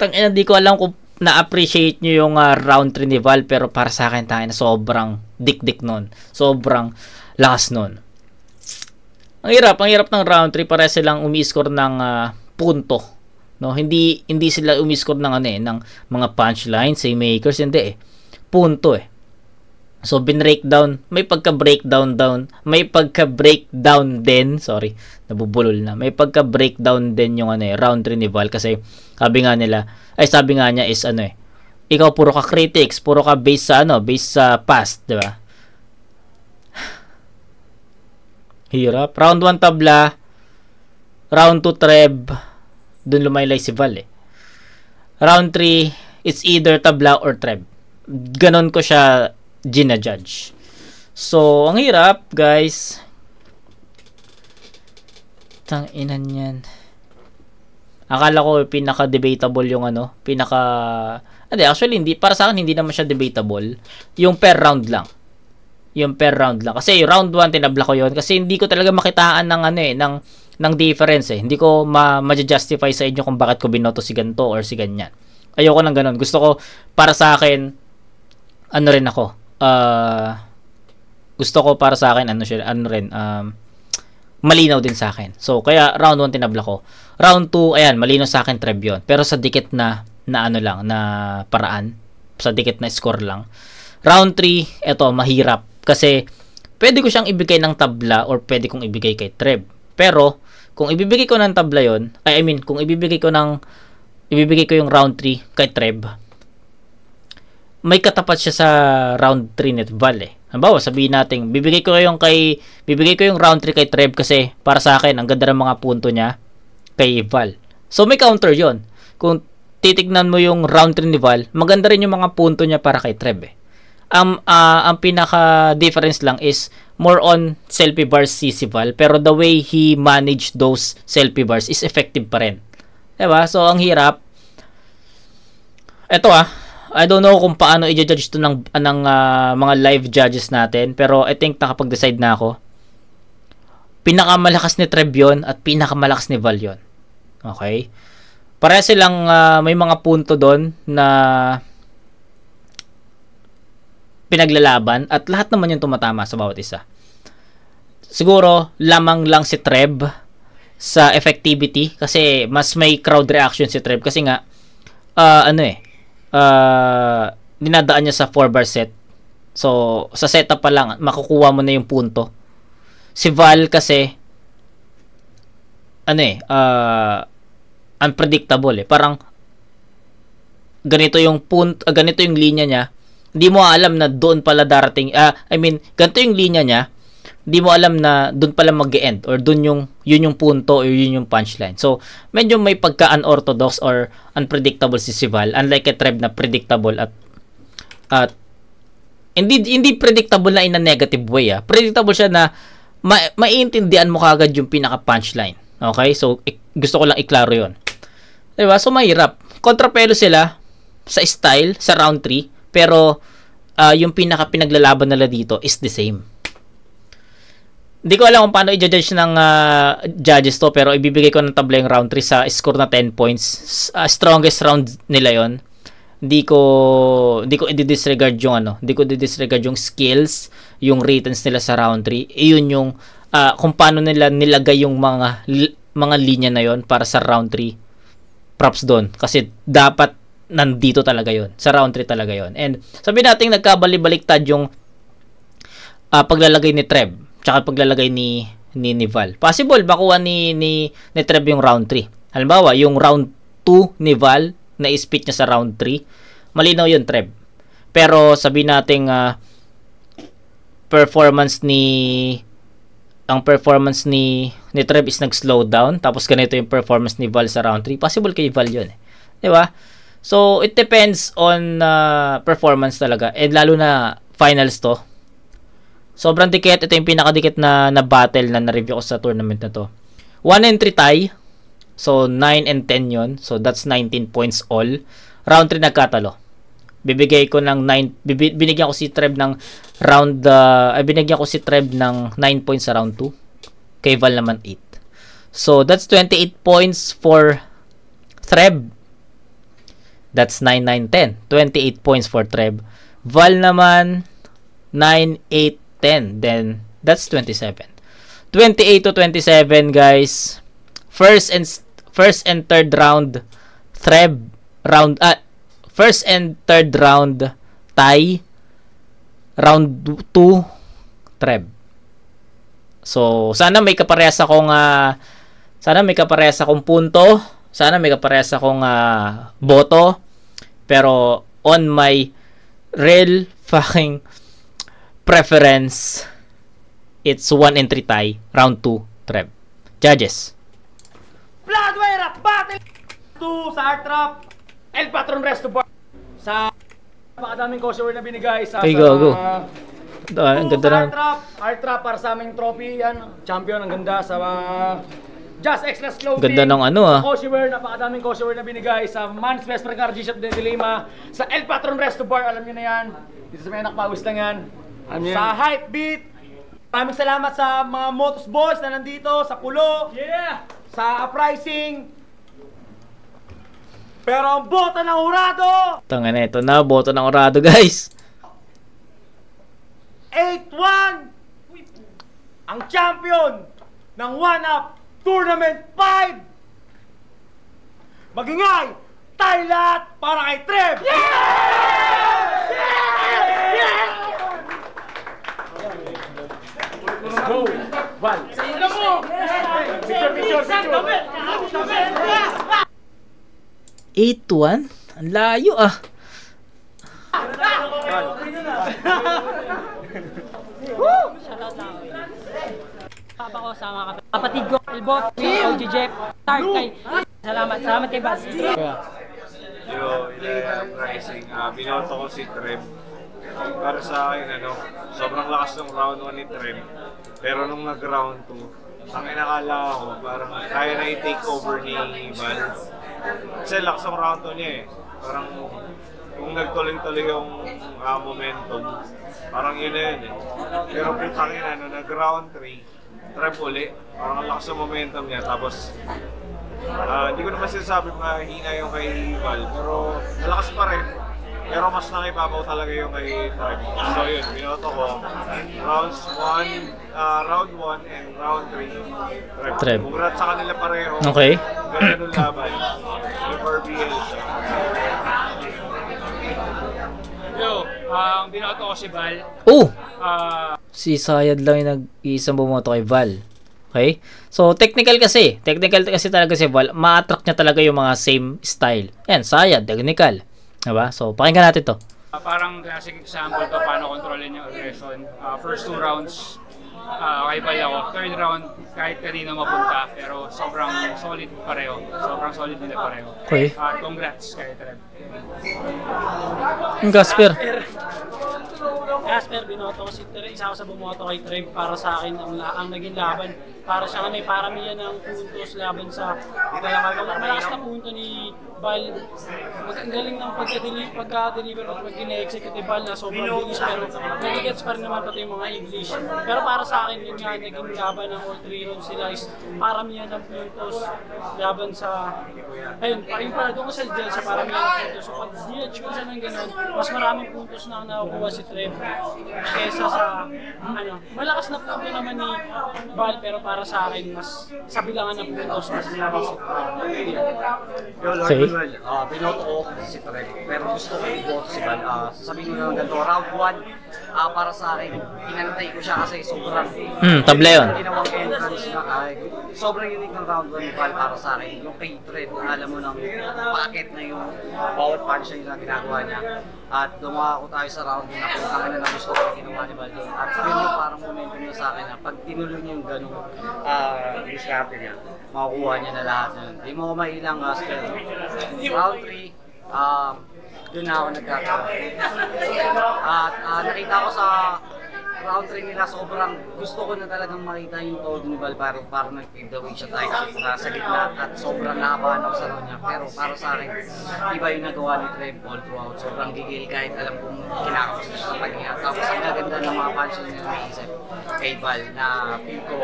hindi ko alam kung na-appreciate nyo yung round 3 ni Val, pero para sa akin, na sobrang dik-dik nun. Sobrang lakas nun. Ang hirap ng round 3, para silang umi-score ng punto. No, hindi sila umi-score ng ng mga punchlines, haymakers, hindi punto So bin-breakdown, may pagka-breakdown din, sorry, nabubulol na. May pagka-breakdown din yung round 3 ni Val kasi sabi nga niya is ikaw puro ka critics, puro ka based sa past, di ba? Hirap. Round 1 tabla, round 2 Treb, dun lumaylay si Val Round 3, it's either tabla or Treb. Ganon ko siya gina-judge. So, ang hirap, guys. Tanginan yan. Akala ko pinaka-debatable yung actually, para sa akin, hindi naman siya debatable. Yung per round lang. Kasi round 1, tinabla ko yun. Kasi hindi ko talaga makitaan ng difference Hindi ko ma-justify sa inyo kung bakit ko binoto si ganito or si ganyan. Ayoko ng ganun. Gusto ko, para sa akin, gusto ko para sa akin, malinaw din sa akin. So, kaya round 1 tinabla ko. Round 2, ayan, malinaw sa akin, Treb yun. Pero sa dikit na paraan. Sa dikit na score lang. Round 3, eto, mahirap. Kasi, pwede ko siyang ibigay ng tabla or pwede kong ibigay kay Treb. Pero, kung ibibigay ko ng tabla yon, kung ibibigay ko yung round 3 kay Treb, may katapat siya sa round 3 net Val eh. Halimbawa, sabihin natin, bibigay ko yung round 3 kay Trev kasi para sa akin, ang ganda ng mga punto niya kay Val. So, may counter yon. Kung titignan mo yung round 3 ni Val, maganda rin yung mga punto niya para kay Trev eh. Ang pinaka-difference lang is more on selfie bars si Val, pero the way he managed those selfie bars is effective pa rin. Diba? So, ang hirap. Ito I don't know kung paano i-judge to ng mga live judges natin, pero I think nakapag-decide na ako. Pinakamalakas ni Trev yun at pinakamalakas ni Val yun. Okay? Pareha silang may mga punto doon na pinaglalaban at lahat naman yung tumatama sa bawat isa. Siguro, lamang lang si Trev sa effectivity kasi mas may crowd reaction si Trev kasi nga, dinadaan niya sa 4-bar set. So, sa setup pa lang, makukuha mo na yung punto. Si Val kasi, unpredictable eh. Parang, ganito yung ganito yung linya niya. Hindi mo alam na doon pala darating, ganito yung linya niya. Hindi mo alam na doon pala mag-e-end or yun yung punto or yun yung punchline. So, medyo may pagka-unorthodox or unpredictable si Val. Unlike kay Trev na predictable at hindi predictable na in a negative way. Predictable siya na maiintindihan mo kagad yung pinaka-punchline. Okay? So, gusto ko lang iklaro yun. Diba? So, mahirap. Kontrapelo sila sa style, sa round 3, pero yung pinaka-pinaglalaban nila dito is the same. Hindi ko alam kung paano i-judge ng judges to, pero ibibigay ko ng tabla yung round 3 sa score na 10 points. Strongest round nila yon. Hindi ko i-disregard yung hindi ko i-disregard yung skills, yung returns nila sa round 3. Iyon yung kung paano nila nilagay yung mga linya na yon para sa round 3. Props doon kasi dapat nandito talaga yon. Sa round 3 talaga yon. And sabi natin nagkabali-baliktad yung paglalagay ni Trev tsaka paglalagay ni Val. Possible bakuha ni Trev yung round 3. Halimbawa, yung round 2 ni Val na ispit niya sa round 3, malinaw yun Trev. Pero sabi natin performance ni Trev is nag-slow down, tapos ganito yung performance ni Val sa round 3. Possible kay Val yun eh. Di ba? So, it depends on performance talaga. And lalo na finals to. Sobrang dikit. Ito yung pinakadikit na battle na na-review ko sa tournament na to. 1-3 tie. So, 9 and 10 yon. So, that's 19 points all. Round 3 nagkatalo. Binigyan ko si Trev ng binigyan ko si Trev ng 9 points sa round 2. Kay Val naman 8. So, that's 28 points for Trev. That's 9, 9, 10. 28 points for Trev. Val naman 9, 8, 10. Then, that's 27. 28 to 27, guys. First and third round, Trev. First and third round, tie. Round 2, Trev. So, sana may kaparehas akong punto. Sana may kaparehas akong boto. Pero, on my real fucking preference, it's 1-3 tie, round 2, Trev. Judges. Bloodware battle 2 sa Art Trap, El Patron Resto Bar. Sa napakadaming kosher na binigay sa Go. Ang ganda na. Art Trap para sa aming trophy. Yan, champion, ang ganda sa Just Extras Clothing. Ganda ng Kosher, napakadaming kosher na binigay sa Man's Best Friend G-Shop de Dilema. Sa El Patron Resto Bar, alam nyo na yan. Dito sa may nakapawis lang yan. Sa Hype Beat, maraming salamat sa mga Motos Boys na nandito, sa Pulo, sa Uprising. Pero ang boto ng Urado, Tanga na ito na, boto ng Urado, guys. 8-1, ang champion ng 1-Up Tournament 5. Magingay, tayo lahat para kay Trev! Let's go! Val! Sino mo? Picture! 8-1? Ang layo Shoutout lang. Papa ko sa mga kapatid ko, Elbot, OG Jeff, Start kay. Salamat kay Bas. Yo, Ilayang Rising. Binoto ko si Trem. Para sa akin, sobrang lakas ng round 1 ni Trem. Pero nung nag-round 2, ang inakala ko, parang kaya na i-take over ni Val. Kasi lakas ng round 2 niya eh. Parang kung nagtuloy-tuloy yung momentum, parang yun na yun eh. Pero putang ina, nag-round 3, Trem uli. Parang ang lakas ng momentum niya. Tapos, hindi ko naman sinasabi mahina yung kay Val, pero malakas pa rin. Pero mas nakibabaw talaga yung kay Trem. So yun, binoto ko. Round 1 and round 3, Trem. Congrats sa kanila pareho. Okay. Ganda nung laban. Yung RBL siya. Yo, ang binoto ko si Val. Oh! Si Sayad lang yung nag-iisang bumoto kay Val. Okay? So, technical kasi talaga si Val. Ma-attract niya talaga yung mga same style. Yan, Sayad, technical. Diba? So, pakinggan natin to. Parang classic example to paano kontrolin yung aggression. First 2 rounds, kay Val ako. Third round, kahit kanino mapunta, pero sobrang solid pareho. Sobrang solid nila pareho. Okay. Congrats kay Trem. Gasper. Casper, binoto ko si Trem. Isa ako sa bumoto kay Trem. Para sa akin, ang naging laban. Para siya may paramihan ng puntos laban sa malakas na punto ni Val. Ang galing ng pagka-deliver at pag-ine-execute Val na sobrang bilis, pero nagigets pa rin naman pati yung mga English. Pero para sa akin, yun nga, naging laban ng all 3 rounds nila is paramihan ng puntos laban sa... Ayun, yung pala doon ko sa dyan sa paramihan ng puntos. So pag DH ko siya ng gano'n, mas maraming puntos na nakukuha si Trem kesa sa... malakas na punto naman ni Val, pero para sa akin, mas sa bilangan ng puntos, mas malakas si Trem. Yo, Lord Okay. Manuel, binoto ko si Trem, pero gusto ko i-vote si Val. Sabihin ko naman ganito, round 1, para sa akin, inantay ko siya kasi sobrang Tabla yun. ginawang entrance na sobrang unique ng round 1 ni Val para sa akin. Yung kay Trem, alam mo nang packet na yung bawat punch na ginagawa niya. At lumako tayo sa round na kung kami na gusto ko ginawa ni Val. At yun yung parang momentum niya sa akin na pag tinuloy niya yung ganung diskarte niya, makukuha niya na lahat na yun. Hindi mo ko mailang round 3, doon na ako nagkakaroon. At nakita ko sa round 3 nila, sobrang gusto ko na talagang makita yung todo ni Val, parang nag-give the way siya tayo sa gitna at sobrang nakabahan ako sa round niya. Pero para sa akin, iba yung nagawa ni Trem all throughout. Sobrang gigil kahit alam kong kinakapas na siya sa paghinga. Tapos ang gaganda ng mga punch niya na naisip kay Val na feel ko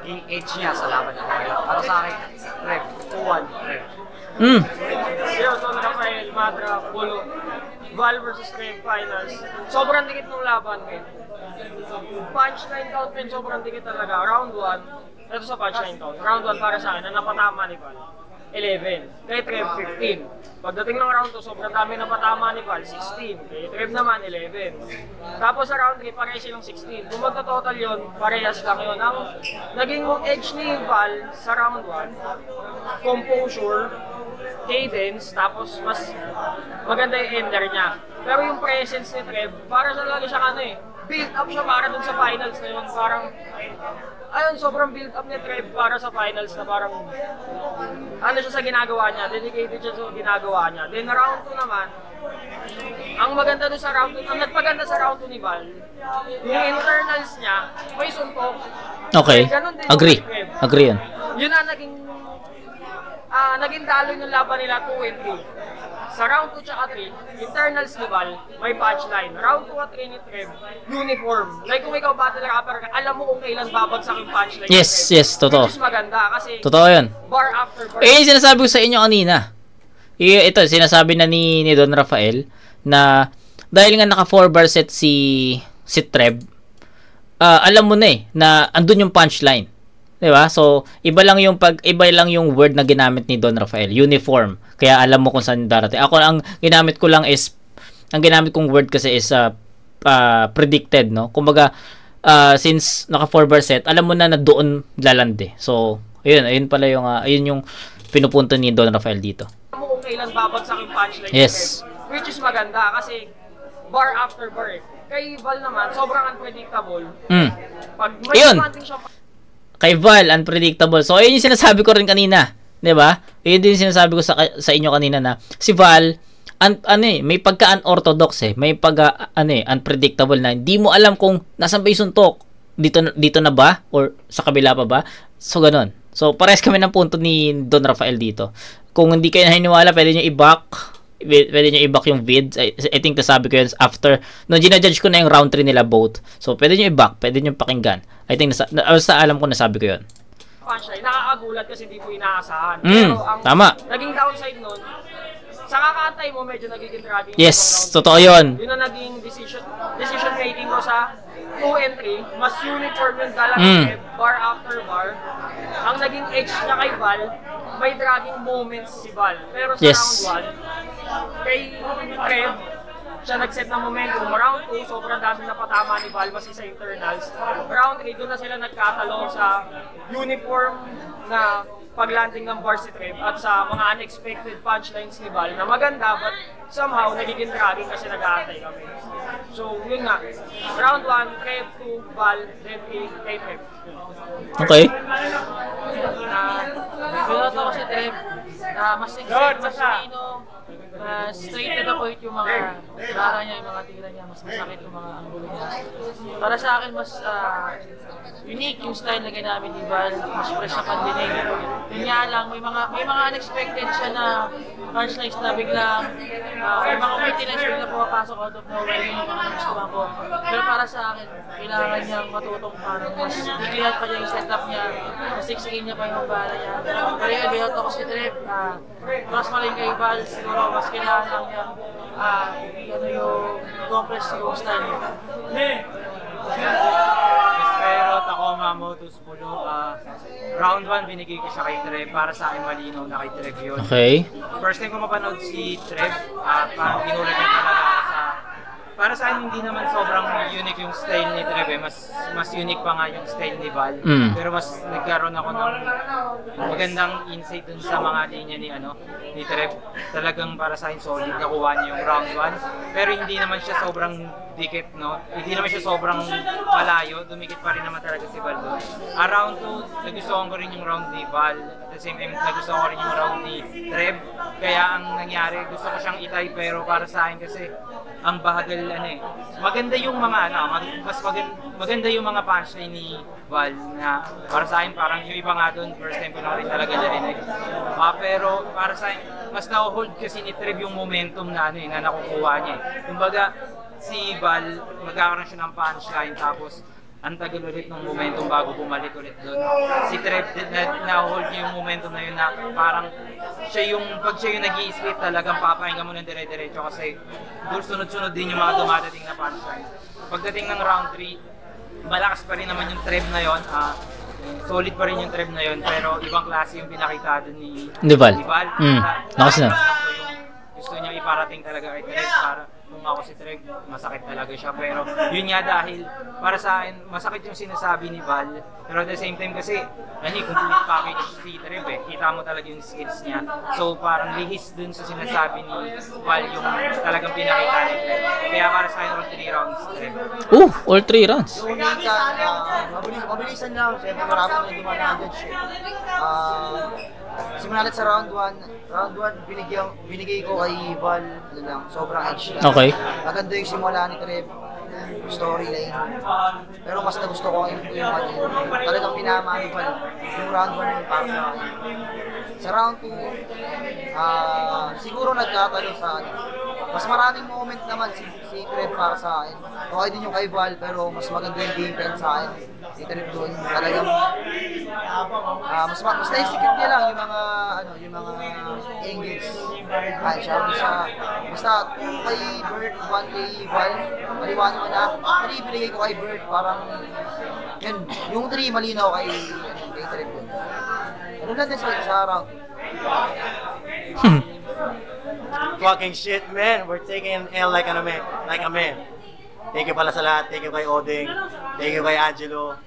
yung edge niya sa laban ng Val. Para sa akin, Trem, 2-1, Trem. Yo, Don Rafael, Madra, Polo, Val vs. Trem Finals. Sobrang dikit ng laban eh. Punchline count pin, sobrang dikit talaga. Round 1, ito sa punchline count. Round 1 para sa akin, na napatama ni Val, 11. Kay Trem, 15. Pagdating ng round 2, sobrang dami napatama ni Val, 16. Kay Trem naman, 11. Tapos sa round 3, parehas silang 16. Kung magta-total yun, parehas lang yun. Ang naging edge ni Val sa round 1, composure, cadence, tapos mas maganda yung ender niya. Pero yung presence ni Trem, para sa lagi siya build up siya para dun sa finals na yun. Parang, sobrang build up ni Trem para sa finals na parang, siya sa ginagawa niya, dedicated siya sa ginagawa niya. Then round 2 naman, ang maganda dun sa round 2, ang nagpaganda sa round 2 ni Val, yung internals niya, may suntok. Okay. Agree. Agree yan. Yun na naging daloy ng laban nila 2-2. Sa round 2 tsaka 3, internals ni Val, may punchline. Round 2 at 3 ni Trem, uniform. Like kung ikaw battle rapper ka, alam mo kung kailan babagsak yung punchline. Yes, totoo. Which is maganda kasi Totoo yan. bar after bar. Yung sinasabi ko sa inyo kanina. Ito, sinasabi na ni Don Rafael na dahil nga naka 4 bar set si Trem, alam mo na na andun yung punchline. 'Di ba? So, iba lang yung word na ginamit ni Don Rafael, uniform. Kaya alam mo kung saan darating. Ako ang ginamit kong word kasi is predicted, no? Kumbaga since naka 4 bar set, alam mo na doon lalande. So, ayun pala yung pinupunto ni Don Rafael dito. Alam mo kung kailan babagsak yung punchline. Yes. Which is maganda kasi bar after bar eh. Kay Val naman, sobrang unpredictable. Pag may Yun. commanding siya Kay Val, unpredictable. So, yun yung sinasabi ko rin kanina. 'Di ba? Yun din yung sinasabi ko sa inyo kanina na si Val, may pagka-unorthodox eh. May unpredictable na. Hindi mo alam kung nasan ba yung suntok. Dito na ba? Or sa kabila pa ba? So, ganun. So, parehas kami ng punto ni Don Rafael dito. Kung hindi kayo naniniwala, pwede nyo i-back yung vids. I think nasabi ko yun after, no, ginajudge ko na yung round 3 nila both. So, pwede nyo i-back, pwede nyo pakinggan. I think, alam ko nasabi ko yun. punchline, nakakagulat kasi hindi po inaasahan. Pero ang naging downside nun, sa kakaantay mo, medyo nagiging dragging. Yes, totoo yun. Yun ang naging decision making ko sa 2 and 3. Mas uniform yung dalawang bar after bar. Ang naging edge niya kay Val, may dragging moments si Val. Pero sa round 1, kay Trev, siya nag-set ng momentum. Round 2, sobrang dami na patama ni Val kasi sa internals. Round 3, doon na sila nagkatalong sa uniform na paglanding ng bar si Trev at sa mga unexpected punchlines ni Val na maganda but somehow nagiging dragging kasi nag-aantay kami. So yun nga, round 1, Trev, 2, Val, then kay Trev. Okay. Binoto ko si Trev, mas exact, mas lino, mas straight to the point yung mga bara niya, yung mga tira niya, mas masakit yung mga anggulo niya. Para sa akin, mas unique yung style na ginamit ni Val, mas fresh na pandinig. Yun nga lang, may mga unexpected siya na punchlines na biglang, may mga maintenance bigla pumapasok out of nowhere yung mga nagustuhan ko. Pero para sa akin, kailangan niyang matutong parang mas iklihan pa niya yung setup niya, mas siksikin niya pa yung bala niya. Pero yun, binoto ko si Trev, mas maling kay Val, siguro mas kailangan lang niya yung compress yung style niya. Pero Tacoma Motus Pulo, round 1 binigay ko siya kay Trev. Para sa akin malinaw na kay Trev yun. Okay. First time ko mapanood si Trev, parang ginulat niya talaga ako sa... Para sa akin hindi naman sobrang unique yung style ni Trev eh. Mas unique pa nga yung style ni Val. Pero mas nagkaroon ako ng magandang insight dun sa mga linya ni Trev. Talagang para sa akin solid nakuha niya yung round 1. Pero hindi naman siya sobrang dikit, no? Hindi naman siya sobrang malayo. Dumikit pa rin naman talaga si Val doon. Round 2, nagustuhan ko rin yung round ni Val. At the same time, nagustuhan ko rin yung round ni Trev. Kaya ang nangyari, gusto ko siyang itay pero para sa akin kasi ang bahagal maganda yung mga maganda yung mga punchline ni Val na para sa akin parang yung iba nga doon first time ko na rin talaga narinig. Pero para sa akin mas na-hold kasi ni Trev yung momentum na na nakukuha niya. Kumbaga si Val magkakaroon siya ng punchline tapos ang tagal ulit ng momentum bago bumalik ulit doon. Si Trev na-hold niya yung momentum na yun na parang pag siya yung nag-i-split talagang papahinga mo ng dire-diretso kasi doon sunod-sunod din yung mga dumadating na punchline. Pagdating ng round 3, malakas pa rin naman yung Trev na yun. Solid pa rin yung Trev na yun pero ibang klase yung pinakita doon ni Val. Nakas na. Gusto niya iparating talaga kay Trev para kung ako si Trev, masakit talaga siya. Pero yun nga dahil para sa akin, masakit yung sinasabi ni Val. Pero at the same time kasi, complete package si Trev eh. Kita mo talaga yung skills niya. So parang lihis dun sa sinasabi ni Val yung talagang pinakita ni Trev. Kaya para sa akin, all 3 rounds Trev. All 3 rounds. Mabilisan lang. Siyempre marami na yung dumanagage eh. Simula natin sa round 1. Round 1, binigay ko kay Val, sobrang edge lang. Okay. Maganda yung simula ni Trev, storyline. Pero mas nagusto ko yung talagang pinama ni Val. Yung round 1 yung para sa akin. Sa round 2, siguro nagkatalo sa mas maraming moment naman si Trev para sa akin. Okay din yung kay Val, pero mas maganda yung game plan sa akin. Si Trev doon, talagang mas naisikip niya lang yung mga angles. Basta 2 kay Bert, 1 kay Val, maliwanag mo na. 3 binigay ko kay Bert, parang yun, yung 3 malinaw kay Trev doon. Ano lang din sa round? Fucking shit, man. We're taking an L like a man. Thank you pala sa lahat. Thank you kay Oding. Thank you kay Angelo.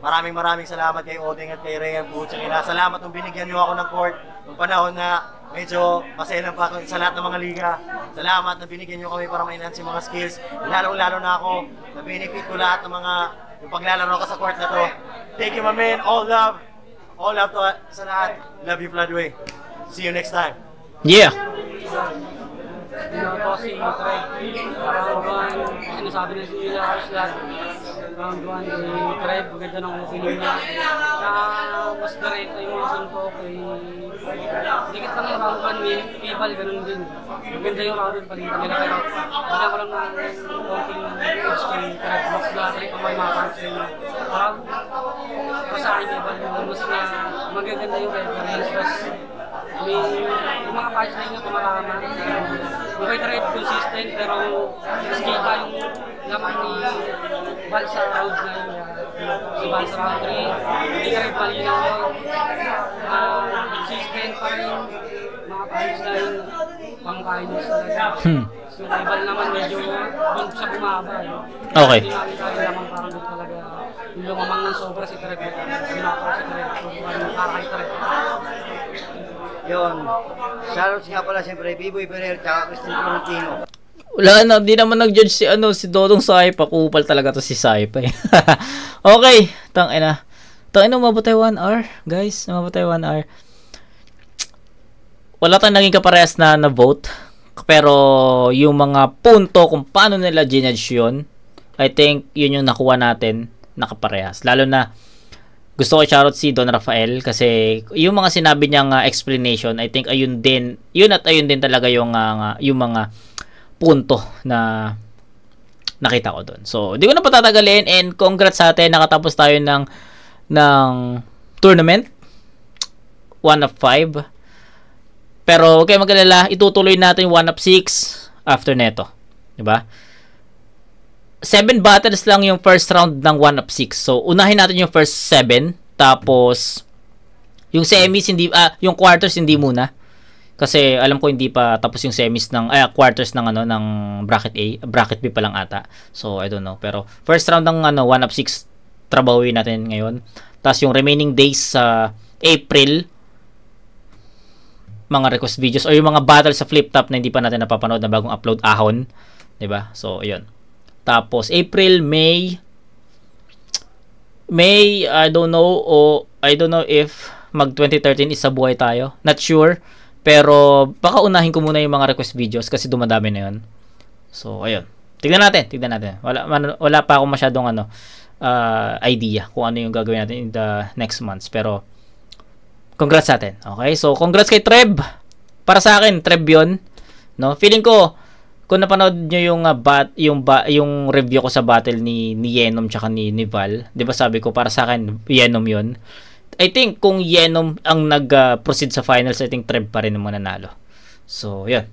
Maraming salamat kay Oding at kay Ryan Puchina. Salamat nung binigyan niyo ako ng court. Nung panahon na medyo masaya lang pa ako sa lahat ng mga liga. Salamat na binigyan nyo kami para ma-enhance yung mga skills. Lalo na ako, na benefit ko lahat ng mga yung paglalaro ko sa court na to. Thank you, my man. All love. All love to sa lahat. Love you, Floodway. See you next time. Yeah. Binoto si Trey. Round 1, sinasabi na si Haros lahat. Round 1 kay Trey, maganda ng opening niya. Mas direct yung mga suntok kay... Dikit lang yung round 1 ni Ibal, ganun din. Maganda yung round 1 palitan nila. Pero wala ko lang ng konting edge kay Trey. Mas lahat pa may makakarap sa inyo. Para sa akin, Ibal, mas na magaganda yung reference. Tapos may yung mga punchline niya kumarama. Yung kay Trey consistent pero mas kita yung laman ni Val sa round na yun. Si Val sa round 3, hindi Trey malinaw yun. Consistent pa rin mga punchline, pang-finals talaga. So kay Val naman medyo doon siya bumaba. Okay. Hindi nakita yung laman parang doon talaga yung lumamang ng sobra si Trey. Ginako si Trey. So parang nakakay Trey. Yun. Shoutout nga pala siyempre, B-Boy Ferrer tsaka Christian Florentino. Wala na, di naman nag-judge si Dodong Saipa. Kupal talaga to si Saipa eh. Okay, tangina. Tangina, umabot tayo 1 hour. Guys, umabot tayo 1 hour. Wala tayong naging kaparehas na vote. Pero yung mga punto kung paano nila ginudge yun, I think yun yung nakuha natin nakaparehas. Lalo na gusto ko shoutout si Don Rafael kasi yung mga sinabi niyang explanation, I think ayun din talaga yung mga punto na nakita ko doon. So, di ko na patatagalin and congrats sa atin, nakatapos tayo ng tournament 1 of 5. Pero okay, mag-alala, itutuloy natin 1 of 6 after neto, di ba? 7 battles lang yung first round ng 1 of 6. So, unahin natin yung first 7. Tapos, yung semis, yung quarters, hindi muna. Kasi, alam ko, hindi pa tapos yung semis quarters ng, ng bracket A. Bracket B pa lang ata. So, I don't know. Pero, first round ng 1 of 6, trabahuin natin ngayon. Tapos, yung remaining days sa April, mga request videos, or yung mga battles sa flip top na hindi pa natin napapanood na bagong upload ahon. Diba? So, yun. Tapos, April, May, I don't know if mag 2013 isa buhay tayo. Not sure. Pero, baka unahin ko muna yung mga request videos kasi dumadami na yun. So, ayun. Tignan natin. Wala pa ako masyadong idea kung ano yung gagawin natin in the next months. Pero, congrats sa atin. Okay? So, congrats kay Treb. Para sa akin, Treb yun. No? Feeling ko, kung napanood nyo yung review ko sa battle ni Yenom tsaka ni Val, 'di ba sabi ko para sa akin Yenom 'yon. I think kung Yenom ang nag-proceed sa finals, I think Treb pa rin ang mananalo. So, 'yun.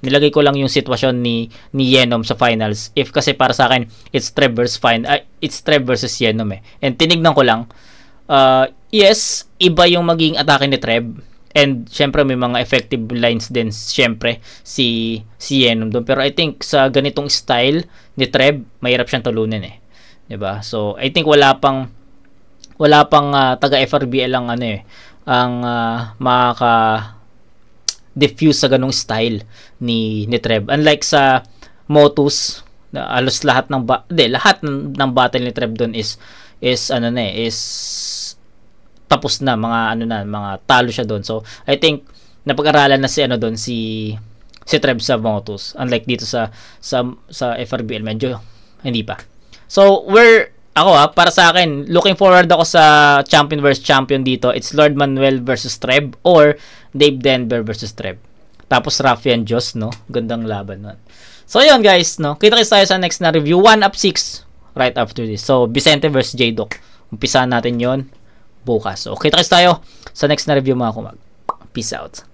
Nilagay ko lang yung sitwasyon ni Yenom sa finals. If kasi para sa akin it's Treb versus Yenom eh. And tinignan ko lang, yes, iba yung maging atake ni Treb. And syempre may mga effective lines din syempre si Yenom doon. Pero I think sa ganitong style ni Treb, mahirap siyang talunin eh. 'Di ba? So I think wala pang taga FRBL ang ang makaka-diffuse sa ganung style ni Treb. Unlike sa Motus, alos lahat ng battle ni Treb doon is tapos na, mga talo siya doon. So I think napag-aralan na si Treb sa Motus, unlike dito sa FRBL medyo hindi pa. So para sa akin, looking forward ako sa champion versus champion dito. It's Lord Manuel versus Treb or Dave Denver versus Treb. Tapos Rafian Jos, no? Gandang laban nun. So yun guys, no? Kita-kits tayo sa next na review, 1 up 6 right after this. So Vicente versus J-Doc. Umpisahan natin yon bukas. So, kita-kits tayo sa next na review mga kumag. Peace out.